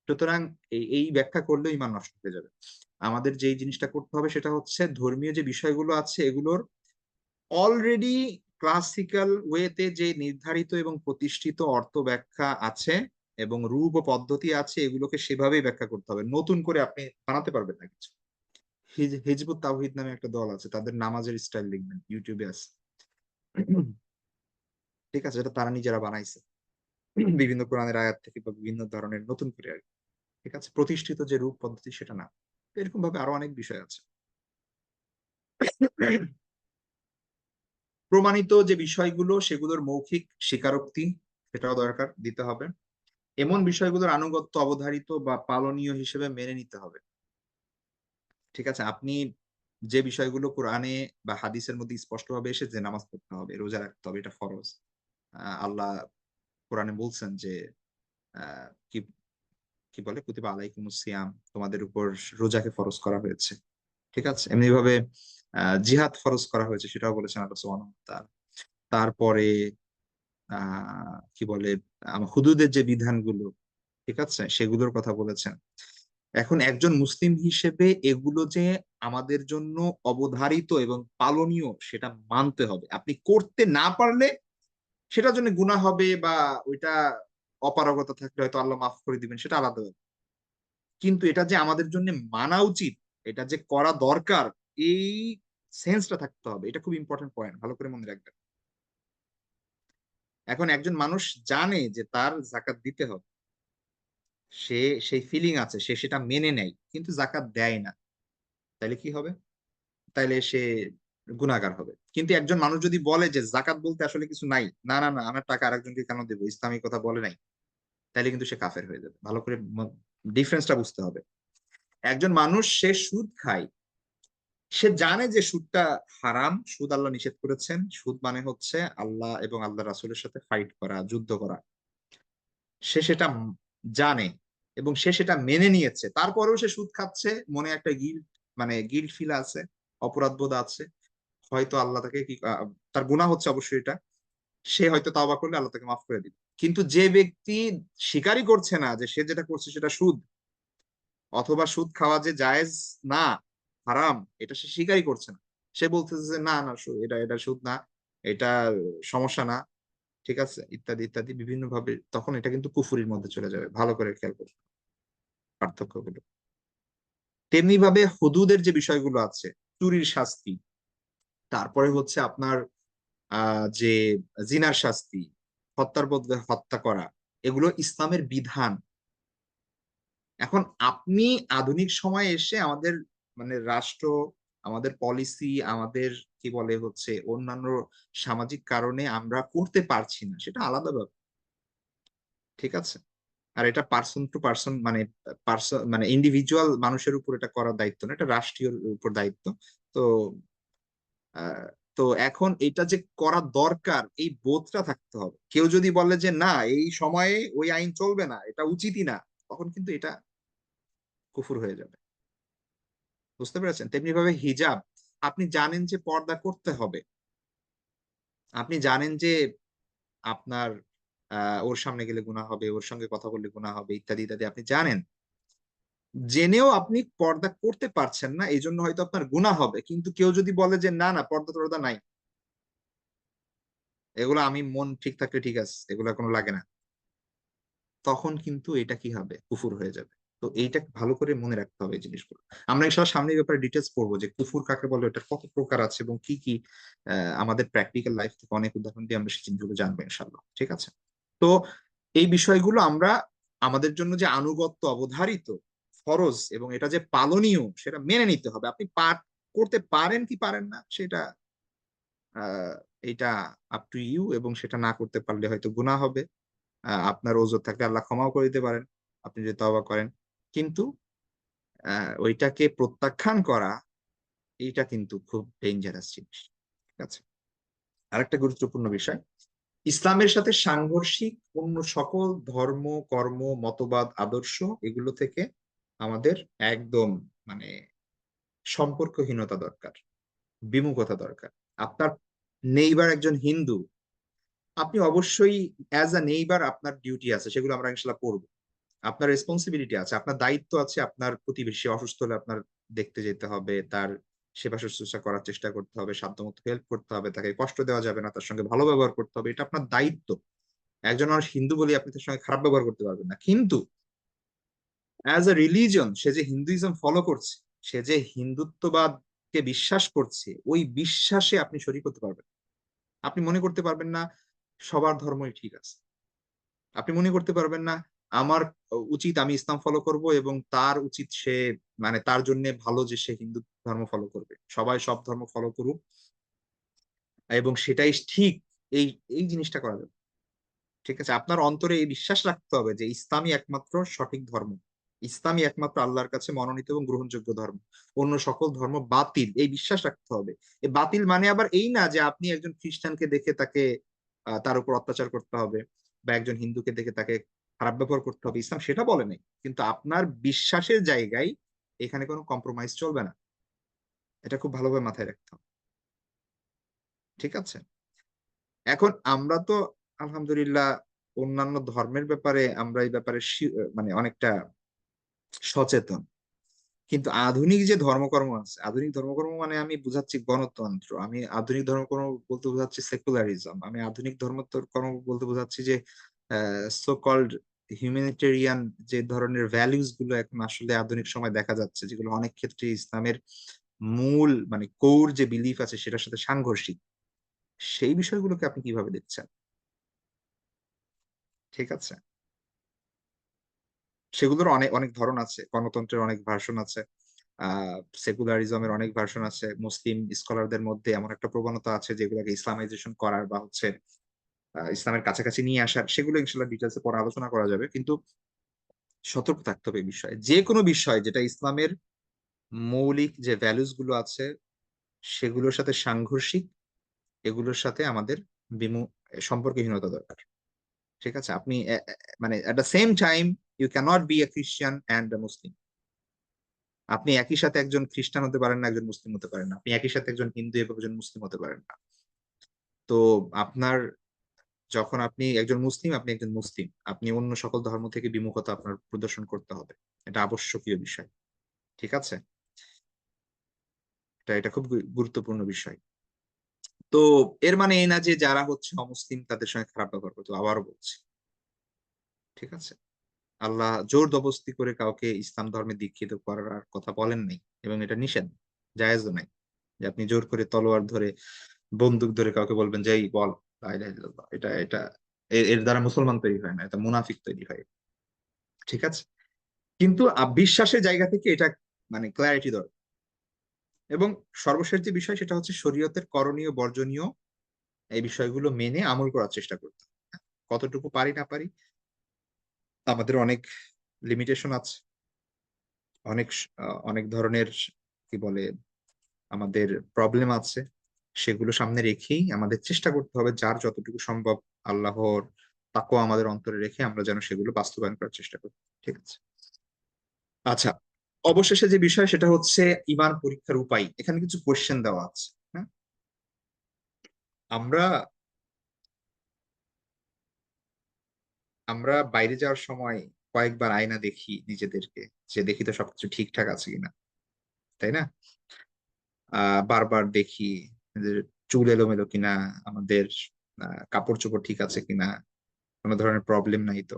সুতরাং এই ব্যাখ্যা করলেও ঈমান নষ্ট হয়ে যাবে। আমাদের যেই জিনিসটা করতে হবে সেটা হচ্ছে ধর্মীয় যে বিষয়গুলো আছে এগুলোর অলরেডি ক্লাসিক্যাল ওয়েতে যে নির্ধারিত এবং প্রতিষ্ঠিত অর্থ ব্যাখ্যা আছে এবং রূপ ও পদ্ধতি আছে এগুলোকে সেভাবেই ব্যাখ্যা করতে হবে। নতুন করে আপনি বানাতে পারবেন না কিছু। হিজবুত তাওহীদ নামে একটা দল আছে। তাদের নামাজের স্টাইল দেখবেন YouTube এ আছে। ঠিক আছে? এটা তারা নিজেরা বানাইছে। বিভিন্ন কোরআনের আয়াত থেকে বা বিভিন্ন ধরনের নতুন করে আরকি। ঠিক আছে? প্রতিষ্ঠিত যে রূপ পদ্ধতি সেটা না। এরকম ভাবে আরো অনেক বিষয় আছে। প্রমাণিত যে বিষয়গুলো সেগুলোর মৌখিক স্বীকারোক্তি, সেটাও দরকার দিতে হবে। এমন বিষয়গুলোর আনুগত্য অবধারিত বা পালনীয় হিসেবে মেনে নিতে হবে। ঠিক আছে, আপনি যে বিষয়গুলো কোরআনে বা হাদিসের মধ্যে স্পষ্টভাবে এসেছে, নামাজ পড়তে হবে, রোজা রাখতে হবে, এটা ফরজ। আল্লাহ কোরআনে বলছেন যে কি কি বলে, কুতিবা আলাইকুমুস সিয়াম, তোমাদের উপর রোজাকে ফরজ করা হয়েছে। ঠিক আছে, এমনি ভাবে জিহাদ ফরজ করা হয়েছে, সেটাও বলেছেন আল্লাহ সুবহানাহু ওয়া তাআলা। তারপরে কি বলে, হুদুদের যে বিধানগুলো, ঠিক আছে, সেগুলোর কথা বলেছেন। এখন একজন মুসলিম হিসেবে এগুলো যে আমাদের জন্য অবধারিত এবং পালনীয়, সেটা মানতে হবে। আপনি করতে না পারলে সেটার জন্য গুনাহ হবে, বা ওইটা অপারগতা থাকলে হয়তো আল্লাহ মাফ করে দিবেন, সেটা আলাদা ব্যাপার। কিন্তু এটা যে আমাদের জন্য মানা উচিত, এটা যে করা দরকার, এই সেন্সটা থাকতে হবে। এটা খুব ইম্পর্টেন্ট পয়েন্ট, ভালো করে মনে রাখবেন। এখন একজন মানুষ জানে যে তার জাকাত দিতে হবে, সে সেই ফিলিং আছে, সে সেটা মেনে নেয়, কিন্তু জাকাত দেয় না, তাইলে কি হবে? তাইলে সে গুনাহগার হবে। কিন্তু একজন মানুষ যদি বলে যে জাকাত বলতে আসলে কিছু নাই, না না না, আমার টাকা আরেকজনকে কেন দেবো, ইসলামিক কথা বলে নাই, তাইলে কিন্তু সে কাফের হয়ে যাবে। ভালো করে ডিফারেন্সটা বুঝতে হবে। একজন মানুষ সে সুদ খায়, সে জানে যে সুদটা হারাম, সুদ আল্লাহ নিষেধ করেছেন। সুদ মানে হচ্ছে আল্লাহ এবং আল্লাহ রাসূলের সাথে ফাইট করা, যুদ্ধ করা। সে সেটা জানে এবং সে সেটা মেনে নিয়েছে, তারপরেও সে সুদ খাচ্ছে, মনে একটা মানে গিল্ট ফিল আছে, অপরাধ বোধ আছে। হয়তো আল্লাহ তাকে কি তার গুনাহ হচ্ছে অবশ্যই এটা, সে হয়তো তাওবা করলে আল্লাহ তাকে মাফ করে দিবে। কিন্তু যে ব্যক্তি স্বীকারই করছে না যে সে যেটা করছে সেটা সুদ, অথবা সুদ খাওয়া যে জায়েজ না, হারাম, এটা সে স্বীকারই করছে না, সে বলতেছে যে না না, এটা এটা সুদ না, এটা সমস্যা না, ঠিক আছে, ইত্যাদি ইত্যাদি বিভিন্ন ভাবে, তখন এটা কিন্তু কুফুরির মধ্যে চলে যাবে। ভালো করে খেয়াল করুন পার্থক্যগুলো। তেমনি ভাবে হুদুদের যে বিষয়গুলো আছে, চুরির শাস্তি, তারপরে হচ্ছে আপনার যে জিনার শাস্তি, হত্যার বদলে হত্যা করা, এগুলো ইসলামের বিধান। এখন আপনি আধুনিক সময়ে এসে আমাদের মানে রাষ্ট্র, আমাদের পলিসি, আমাদের কি বলে হচ্ছে অন্যান্য সামাজিক কারণে আমরা করতে পারছি না, সেটা আলাদা ব্যাপার। ঠিক আছে, আর এটা পার্সন টু পার্সন, মানে পার্সন মানে ইন্ডিভিজুয়াল মানুষের উপর এটা করার দায়িত্ব না, এটা রাষ্ট্রীয় উপর দায়িত্ব। তো আহ, তো এখন এটা যে করা দরকার, এই বোধটা থাকতে হবে। কেউ যদি বলে যে না, এই সময়ে ওই আইন চলবে না, এটা উচিতই না, তখন কিন্তু এটা কুফর হয়ে যাবে। বুঝতে পেরেছেন? তেমনি ভাবে হিজাব, আপনি জানেন যে পর্দা করতে হবে, আপনি জানেন যে আপনার ওর সামনে গেলে গুনাহ হবে, ওর সঙ্গে কথা বললে গুনাহ হবে, ইত্যাদি ইত্যাদি, আপনি জানেন, জেনেও আপনি পর্দা করতে পারছেন না, এই জন্য হয়তো আপনার গুনাহ হবে। কিন্তু কেউ যদি বলে যে না না, পর্দা টর্দা নাই, এগুলো আমি মন ঠিক থাকলে ঠিক আছে, এগুলো কোনো লাগে না, তখন কিন্তু এটা কি হবে, কুফুর হয়ে যাবে। তো এইটা ভালো করে মনে রাখতে হবে এই জিনিসগুলো। আমরা ইনশাল্লাহ সামনে এই ব্যাপারে ডিটেলস পড়বো যে কুফুর কাকে বলে, এটা কত প্রকার আছে এবং কি কি আমাদের প্র্যাকটিক্যাল লাইফ থেকে অনেক উদাহরণ দিয়ে আমরা সেই জিনিসগুলো জানবো ইনশাল্লাহ। ঠিক আছে, তো এই বিষয়গুলো আমরা আমাদের জন্য যে আনুগত্য অবধারিত, ফরজ, এবং এটা যে পালনীয়, সেটা মেনে নিতে হবে। আপনি পাঠ করতে পারেন কি পারেন না, সেটা আহ এটা আপ টু ইউ, এবং সেটা না করতে পারলে হয়তো গুনাহ হবে। আপনার ওজর থাকলে আল্লাহ ক্ষমাও করে দিতে পারেন, আপনি যদি তওবা করেন। কিন্তু ওইটাকে প্রত্যাখ্যান করা, এইটা কিন্তু খুব ডেঞ্জারাস জিনিস। ঠিক আছে, আরেকটা গুরুত্বপূর্ণ বিষয়, ইসলামের সাথে সাংঘর্ষিক অন্য সকল ধর্ম, কর্ম, মতবাদ, আদর্শ, এগুলো থেকে আমাদের একদম মানে সম্পর্কহীনতা দরকার, বিমুখতা দরকার। আপনার নেইবার একজন হিন্দু, আপনি অবশ্যই অ্যাজ আ নেইবার আপনার ডিউটি আছে, সেগুলো আমরা ইনশাল্লাহ করবো। আপনার রেসপন্সিবিলিটি আছে, আপনার দায়িত্ব আছে, আপনার প্রতিবেশী অসুস্থ হলে আপনার দেখতে যেতে হবে, তার সেবা শুশ্রূষা করার চেষ্টা করতে হবে, সাধ্যমতো হেল্প করতে হবে, তাকে কষ্ট দেওয়া যাবে না, তার সঙ্গে ভালো ব্যবহার করতে হবে, এটা আপনার দায়িত্ব। একজন মানুষ হিন্দু বলে আপনি তার সঙ্গে খারাপ ব্যবহার করতে পারবেন না। কিন্তু অ্যাজ এ রিলিজন, সে যে হিন্দুইজম ফলো করছে, সে যে হিন্দুত্ববাদকে বিশ্বাস করছে, ওই বিশ্বাসে আপনি শরীক হতে পারবেন। আপনি মনে করতে পারবেন না সবার ধর্মই ঠিক আছে, আপনি মনে করতে পারবেন না আমার উচিত আমি ইসলাম ফলো করব, এবং তার উচিত সে মানে তার জন্য ভালো যে সে হিন্দু ধর্ম ফলো করবে, সবাই সব ধর্ম ফলো করুক এবং সেটাই ঠিক, এই এই জিনিসটা করা যাবে। ঠিক আছে, আপনার অন্তরে এই বিশ্বাস রাখতে হবে যে ইসলামই একমাত্র সঠিক ধর্ম, ইসলামই একমাত্র আল্লাহর কাছে মনোনীত এবং গ্রহণযোগ্য ধর্ম, অন্য সকল ধর্ম বাতিল, এই বিশ্বাস রাখতে হবে। এই বাতিল মানে আবার এই না যে আপনি একজন খ্রিস্টানকে দেখে তাকে তার উপর অত্যাচার করতে হবে, বা একজন হিন্দুকে দেখে তাকে খারাপ ব্যবহার করতে হবে, ইসলাম সেটা বলে নাই, কিন্তু আপনার বিশ্বাসের জায়গায় এখানে কোনো কম্প্রোমাইজ চলবে না, এটা খুব ভালোভাবে মাথায় রাখতে হবে। ঠিক আছে, এখন আমরা তো আলহামদুলিল্লাহ অন্যান্য ধর্মের ব্যাপারে আমরা এই ব্যাপারে মানে অনেকটা সচেতন, কিন্তু আধুনিক যে ধর্মকর্ম আছে, আধুনিক ধর্মকর্ম মানে আমি বুঝাচ্ছি গণতন্ত্র, আমি আধুনিক ধর্মকর্ম বলতে বোঝাচ্ছি সেকুলারিজম, আমি আধুনিক ধর্মকর্ম বলতে বোঝাচ্ছি যে সো কল্ড হিউম্যানিটেরিয়ান যে ধরনের ভ্যালিউস গুলো এখন আসলে আধুনিক সময় দেখা যাচ্ছে, যেগুলো অনেক ক্ষেত্রে ইসলামের মূল মানে কোর যে বিলিফ আছে সেটার সাথে সাংঘর্ষিক, সেই বিষয়গুলোকে আপনি কিভাবে দেখছেন? ঠিক আছে, সেগুলোর অনেক অনেক ধরন আছে, গণতন্ত্রের অনেক ভার্সন আছে, সেকুলারিজমের অনেক ভার্সন আছে, মুসলিম স্কলারদের মধ্যে এমন একটা প্রবণতা আছে যেগুলোকে ইসলামাইজেশন করার বা হচ্ছে ইসলামের কাছাকাছি নিয়ে আসার, সেগুলো ইনশাল্লাহ ডিটেলসে পরে আলোচনা করা যাবে। কিন্তু সতর্ক থাকতে হবে এই বিষয়ে, যে কোনো বিষয় যেটা ইসলামের মৌলিক যে ভ্যালুস গুলো আছে সেগুলোর সাথে সাংঘর্ষিক, এগুলোর সাথে আমাদের বিমু সম্পর্কহীনতা দরকার। ঠিক আছে, আপনি মানে at the same time you can't be a Christian and এ মুসলিম। আপনি একই সাথে একজন খ্রিস্টান হতে পারেন না, একজন মুসলিম হতে পারেন না, আপনি একই সাথে একজন হিন্দু এবং একজন মুসলিম হতে পারেন না। তো আপনার যখন আপনি একজন মুসলিম, আপনি একজন মুসলিম, আপনি অন্য সকল ধর্ম থেকে বিমুখতা আপনার প্রদর্শন করতে হবে, এটা আবশ্যকীয় বিষয়। ঠিক আছে, এটা এটা খুব গুরুত্বপূর্ণ বিষয়। তো এর মানে এই না যে যারা হচ্ছে অমুসলিম তাদের সঙ্গে খারাপ ব্যবহার করতে হবে, আবারও বলছি। ঠিক আছে, আল্লাহ জোর জবরদস্তি করে কাউকে ইসলাম ধর্মে দীক্ষিত করার কথা বলেন নাই, এবং এটা নিষেধ, জায়েজও নাই যে আপনি জোর করে তলোয়ার ধরে বন্দুক ধরে কাউকে বলবেন যে এই বল লা ইলাহা ইল্লাল্লাহ। এটা এটা এর দ্বারা মুসলমান তৈরি হয় না, এটা মুনাফিক তৈরি হয়। ঠিক আছে, কিন্তু বিশ্বাসের জায়গা থেকে এটা মানে ক্ল্যারিটি দরকার। এবং সর্বশেষ যে বিষয় সেটা হচ্ছে শরীয়তের করণীয় বর্জনীয় এই বিষয়গুলো মেনে আমল করার চেষ্টা করতে হবে। কতটুকু পারি না পারি, আমাদের অনেক লিমিটেশন আছে, অনেক অনেক ধরনের কি বলে আমাদের প্রবলেম আছে, সেগুলো সামনে রেখেই আমাদের চেষ্টা করতে হবে যার যতটুকু সম্ভব আল্লাহর তাকওয়া আমাদের অন্তরে রেখে আমরা যেন সেগুলো বাস্তবায়ন করার চেষ্টা করি। ঠিক আছে, আচ্ছা, অবশেষে যে বিষয় সেটা হচ্ছে ইমান পরীক্ষার উপায়, এখানে কিছু কোশ্চেন দেওয়া আছে। হ্যাঁ, আমরা আমরা বাইরে যাওয়ার সময় কয়েকবার আয়না দেখি নিজেদেরকে, যে দেখি তো সবকিছু ঠিকঠাক আছে কিনা, তাই না? বারবার দেখি যে চুল এলোমেলো কিনা, আমাদের কাপড় চোপড় ঠিক আছে কিনা, কোনো ধরনের প্রবলেম নাই তো।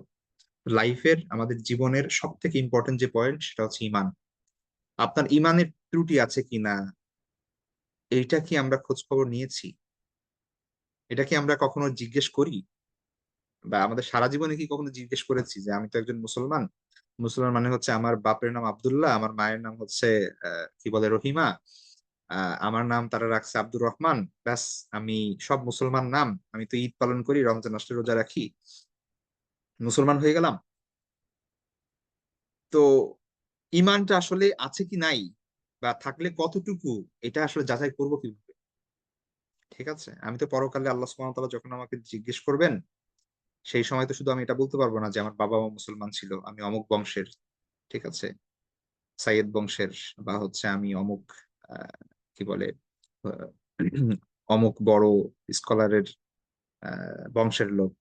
লাইফের আমাদের জীবনের সব থেকে ইম্পর্টেন্ট যে পয়েন্ট সেটা হচ্ছে ইমান। আপনার ইমানের ত্রুটি আছে কিনা, এইটা কি আমরা খোঁজ খবর নিয়েছি? এটা কি আমরা কখনো জিজ্ঞেস করি? বা আমাদের সারা জীবনে কি কখনো জিজ্ঞেস করেছি যে আমি তো একজন মুসলমান, মুসলমান মানে হচ্ছে আমার বাপের নাম আব্দুল্লাহ, আমার মায়ের নাম হচ্ছে কি বলে রহিমা, আমার নাম তারা রাখছে আব্দুর রহমান, ব্যাস, আমি সব মুসলমান নাম, আমি তো ঈদ পালন করি, রমজান মাসে রোজা রাখি, মুসলমান হয়ে গেলাম। তো ইমানটা আসলে আছে কি নাই, বা থাকলে কতটুকু, এটা আসলে যাচাই করবো কিভাবে? ঠিক আছে, আমি তো পরকালে আল্লাহ সুবহানাহু ওয়া তাআলা যখন আমাকে জিজ্ঞেস করবেন, সেই সময় তো শুধু আমি এটা বলতে পারবো না যে আমার বাবা মা মুসলমান ছিল, আমি অমুক বংশের, ঠিক আছে, সাইয়েদ বংশের, বা হচ্ছে আমি অমুক আহ, কি বলে আহ, অমুক বড় স্কলারের বংশের লোক।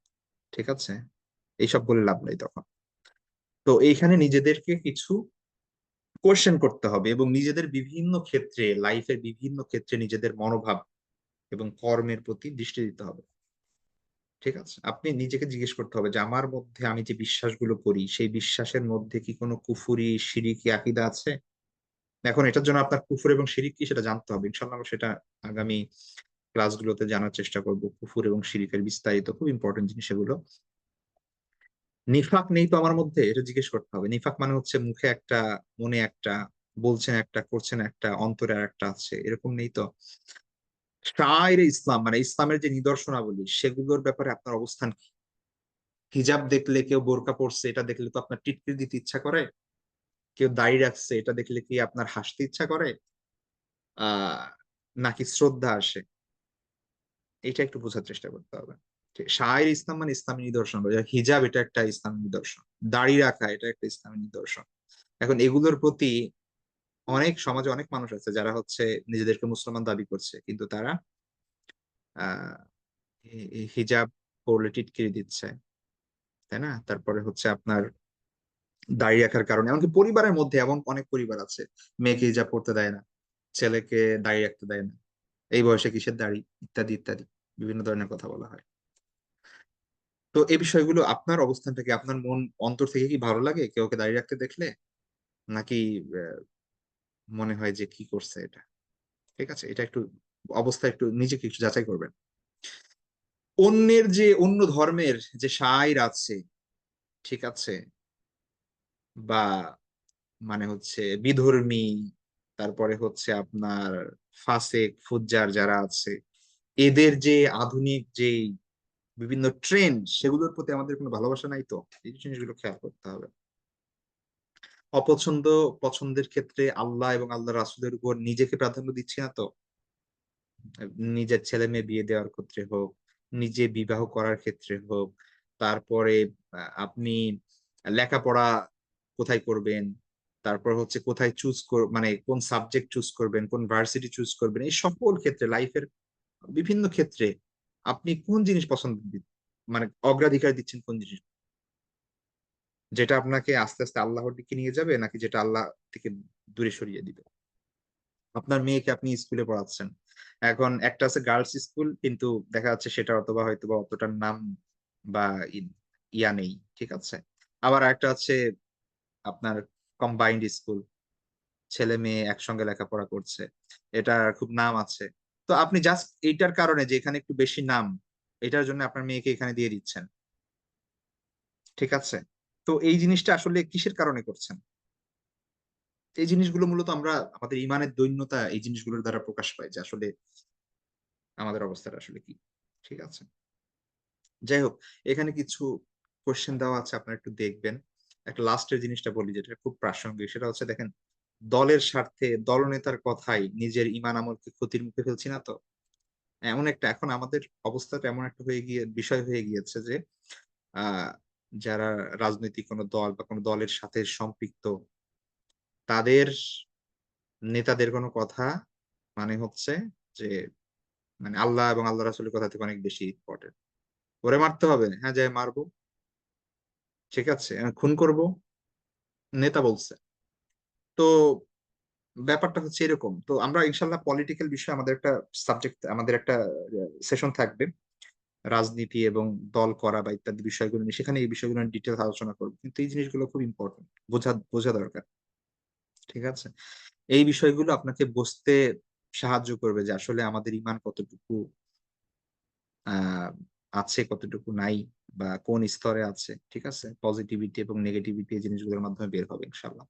ঠিক আছে, এইসব বলে লাভ নাই তখন। তো এইখানে নিজেদেরকে কিছু কোশ্চেন করতে হবে, এবং নিজেদের বিভিন্ন ক্ষেত্রে, লাইফের বিভিন্ন ক্ষেত্রে নিজেদের মনোভাব এবং কর্মের প্রতি দৃষ্টি দিতে হবে। ঠিক আছে, আপনি নিজেকে জিজ্ঞেস করতে হবে যে আমার মধ্যে আমি যে বিশ্বাসগুলো করি সেই বিশ্বাসের মধ্যে কি কোনো কুফুরি শিরিকি আকীদা আছে। এখন এটার জন্য আপনার কুফুর এবং শিরিক কি সেটা জানতে হবে, ইনশাল্লাহ আমরা সেটা আগামী ক্লাসগুলোতে জানার চেষ্টা করব, কুফুর এবং শিরিকের বিস্তারিত, খুব ইম্পর্টেন্ট জিনিস এগুলো। নিফাক নেই তো আমার মধ্যে, এটা জিজ্ঞেস করতে হবে। নিফাক মানে হচ্ছে মুখে একটা, মনে একটা, বলছেন একটা, করছেন একটা, অন্তরে আর একটা আছে, এরকম নেই তো? শায়ের ইসলাম মানে ইসলামের যে নিদর্শনাবলী সেগুলোর ব্যাপারে আপনার অবস্থান কি? হিজাব দেখলে, কেউ বোরকা পরছে এটা দেখলে তো আপনার টিটকিরি দিতে ইচ্ছা করে? কেউ দাড়ি রাখছে এটা দেখলে কি আপনার হাসতে ইচ্ছা করে? আহ নাকি শ্রদ্ধা আসে? এটা একটু বোঝার চেষ্টা করতে হবে। শায়ের ইসলাম মানে ইসলামী নিদর্শন, হিজাব এটা একটা ইসলামী নিদর্শন, দাড়ি রাখা এটা একটা ইসলামী নিদর্শন। এখন এগুলোর প্রতি অনেক সমাজে অনেক মানুষ আছে যারা হচ্ছে নিজেদেরকে মুসলমান দাবি করছে, কিন্তু তারা আহ এই হিজাব পরলে টিটকিরি দিচ্ছে, তাই না? তারপরে হচ্ছে আপনার দাড়ি রাখার কারণে, এমনকি পরিবারের মধ্যে এমন অনেক পরিবার আছে মেয়েকে হিজাব পড়তে দেয় না, ছেলেকে দাড়ি রাখতে দেয় না, এই বয়সে কিসের দাড়ি, ইত্যাদি ইত্যাদি বিভিন্ন ধরনের কথা বলা হয়। তো এই বিষয়গুলো আপনার অবস্থানটা কি, আপনার মন অন্তর থেকে কি ভালো লাগে কেউ ওকে দাঁড়িয়ে রাখতে দেখলে, নাকি আহ, মনে হয় যে কি করছে এটা? ঠিক আছে, এটা একটু অবস্থা একটু নিজেকে একটু যাচাই করবেন। অন্যের যে অন্য ধর্মের যে শায়ের আছে, ঠিক আছে, বা মানে হচ্ছে বিধর্মী, তারপরে হচ্ছে আপনার ফাসেক ফুজ্জার যারা আছে, এদের যে আধুনিক যে বিভিন্ন ট্রেন্ড, সেগুলোর প্রতি আমাদের কোনো ভালোবাসা নাই তো? এই জিনিসগুলো খেয়াল করতে হবে। অপছন্দ পছন্দের ক্ষেত্রে আল্লাহ এবং আল্লাহ রাসূলের উপর নিজেকে প্রাধান্য দিচ্ছি না তো? নিজের ছেলে মেয়ে বিয়ে দেওয়ার ক্ষেত্রে হোক, নিজে বিবাহ করার ক্ষেত্রে হোক, তারপরে আপনি লেখাপড়া কোথায় করবেন, তারপর হচ্ছে কোথায় মানে কোন সাবজেক্ট চুজ করবেন, কোন ভার্সিটি চুজ করবেন, এই সকল ক্ষেত্রে লাইফের বিভিন্ন ক্ষেত্রে আপনি কোন জিনিস পছন্দ মানে অগ্রাধিকার দিচ্ছেন কোন জিনিস, যেটা আপনাকে আস্তে আস্তে আল্লাহর দিকে নিয়ে যাবে, নাকি যেটা আল্লাহ থেকে দূরে সরিয়ে দিবে? আপনার মেয়েকে আপনি স্কুলে পড়াচ্ছেন, এখন একটা আছে গার্লস স্কুল, কিন্তু দেখা যাচ্ছে সেটা অথবা হয়তো বা অতটার নাম বা ইয়া নেই, ঠিক আছে। আবার একটা আছে আপনার কম্বাইন্ড স্কুল, ছেলে মেয়ে একসঙ্গে লেখাপড়া করছে, এটা খুব নাম আছে। তো আপনি জাস্ট এইটার কারণে যে এখানে একটু বেশি নাম, এটার জন্য আপনার মেয়েকে এখানে দিয়ে দিচ্ছেন, ঠিক আছে। তো এই জিনিসটা আসলে কিসের কারণে করছেন? এই জিনিসগুলো মূলত আমরা আমাদের ইমানের দৈন্যতা এই জিনিসগুলোর দ্বারা প্রকাশ পায় যে আসলে আমাদের অবস্থাটা আসলে কি, ঠিক আছে। যাই হোক, এখানে কিছু কোশ্চেন দেওয়া আছে, আপনারা একটু দেখবেন। একটা লাস্টের জিনিসটা বলি যেটা খুব প্রাসঙ্গিক, সেটা হচ্ছে দেখেন, দলের স্বার্থে দলনেতার কথাই নিজের ইমান আমলকে ক্ষতির মুখে ফেলছি না তো? এমন একটা, এখন আমাদের অবস্থাটা এমন একটা হয়ে গিয়ে বিষয় হয়ে গিয়েছে যে আহ যারা রাজনৈতিক কোনো দল বা কোনো দলের সাথে সম্পৃক্ত, তাদের নেতাদের কোনো কথা মানে হচ্ছে যে মানে আল্লাহ এবং আল্লাহ রাসূলের কথা থেকে অনেক বেশি ইম্পর্টেন্ট। ওরে মারতে হবে, হ্যাঁ যাই মারবো, ঠিক আছে, খুন করব, নেতা বলছে। তো ব্যাপারটা হচ্ছে এরকম। তো আমরা ইনশাল্লাহ পলিটিক্যাল বিষয়ে আমাদের একটা সাবজেক্ট, আমাদের একটা সেশন থাকবে, রাজনীতি এবং দল করা বা ইত্যাদি বিষয়গুলো নিয়ে, সেখানে এই বিষয়গুলো নিয়ে ডিটেলস আলোচনা করবো। কিন্তু এই জিনিসগুলো খুব ইম্পর্টেন্ট, বোঝা বোঝা দরকার, ঠিক আছে। এই বিষয়গুলো আপনাকে বুঝতে সাহায্য করবে যে আসলে আমাদের ইমান কতটুকু আহ আছে, কতটুকু নাই, বা কোন স্তরে আছে, ঠিক আছে। পজিটিভিটি এবং নেগেটিভিটি এই জিনিসগুলোর মাধ্যমে বের হবে ইনশাল্লাহ।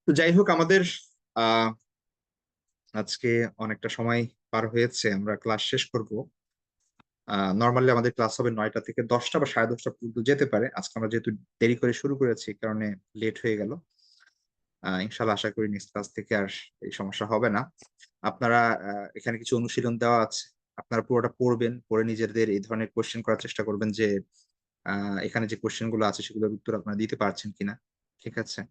তো যাই হোক, আমাদের আহ আজকে অনেকটা সময় পার হয়েছে, আমরা ক্লাস শেষ করব। নর্মালি আমাদের ক্লাস হবে 9টা থেকে 10টা বা 10:30 পর্যন্ত যেতে পারে, আজকে আমরা যেহেতু দেরি করে শুরু করেছি এই কারণে লেট হয়ে গেল। ইনশাল্লাহ আশা করি নেক্সট ক্লাস থেকে আর এই সমস্যা হবে না। আপনারা এখানে কিছু অনুশীলন দেওয়া আছে, আপনারা পুরোটা পড়বেন, পড়ে নিজেদের এই ধরনের কোশ্চেন করার চেষ্টা করবেন যে এখানে যে কোশ্চেন গুলো আছে সেগুলোর উত্তর আপনারা দিতে পারছেন কিনা, ঠিক আছে।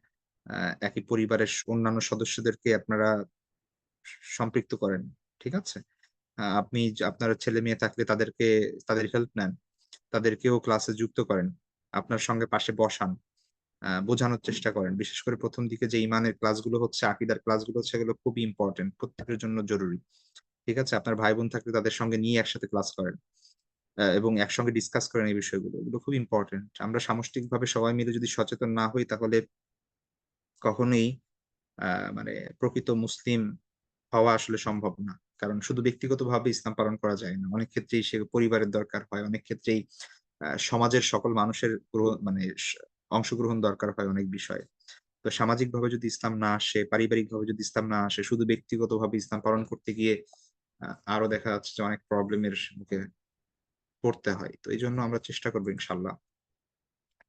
একই পরিবারের অন্যান্য সদস্যদেরকে আপনারা সম্পৃক্ত করেন, ঠিক আছে। আপনি আপনার ছেলে মেয়ে থাকলে তাদেরকে, তাদের হেল্প নেন, তাদেরকেও ক্লাসে যুক্ত করেন, আপনার সঙ্গে পাশে বসান, বোঝানোর চেষ্টা করেন। বিশেষ করে প্রথম দিকে যে ইমানের ক্লাসগুলো হচ্ছে, আকীদার ক্লাসগুলো হচ্ছে, এগুলো খুবই ইম্পর্টেন্ট, প্রত্যেকের জন্য জরুরি, ঠিক আছে। আপনার ভাই বোন থাকলে তাদের সঙ্গে নিয়ে একসাথে ক্লাস করেন, এবং একসঙ্গে ডিসকাস করেন এই বিষয়গুলো, এগুলো খুব ইম্পর্টেন্ট। আমরা সামষ্টিকভাবে সবাই মিলে যদি সচেতন না হই তাহলে কখনোই মানে প্রকৃত মুসলিম হওয়া আসলে সম্ভব না। কারণ শুধু ব্যক্তিগতভাবে ইসলাম পালন করা যায় না, অনেক ক্ষেত্রেই সে পরিবারের দরকার হয়, অনেক ক্ষেত্রেই সমাজের সকল মানুষের মানে অংশগ্রহণ দরকার হয় অনেক বিষয়ে। তো সামাজিক ভাবে যদি ইসলাম না আসে, পারিবারিক ভাবে যদি ইসলাম না আসে, শুধু ব্যক্তিগত ভাবে ইসলাম পালন করতে গিয়ে আরো দেখা যাচ্ছে যে অনেক প্রবলেমের মুখে পড়তে হয়। তো এই জন্য আমরা চেষ্টা করবো ইনশাল্লাহ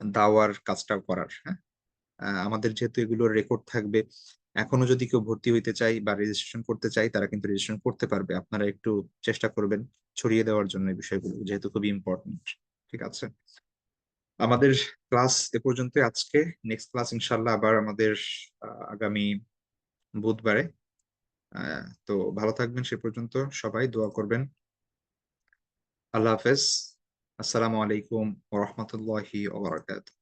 দাওয়ার কাজটা করার। হ্যাঁ, আমাদের যেহেতু এগুলোর রেকর্ড থাকবে, এখনো যদি কেউ ভর্তি হইতে চাই বা রেজিস্ট্রেশন করতে চাই তারা কিন্তু রেজিস্ট্রেশন করতে পারবে। আপনারা একটু চেষ্টা করবেন ছড়িয়ে দেওয়ার জন্য এই বিষয়গুলো, যেহেতু খুবই ইম্পর্টেন্ট। ঠিক আছে, আমাদের ক্লাস এ পর্যন্ত আজকে। নেক্সট ক্লাস ইনশাল্লাহ আবার আমাদের আগামী বুধবারে। তো ভালো থাকবেন সে পর্যন্ত, সবাই দোয়া করবেন। আল্লাহ হাফেজ। আসসালামু আলাইকুম ওয়া রাহমাতুল্লাহি ওয়া বারাকাতুহু।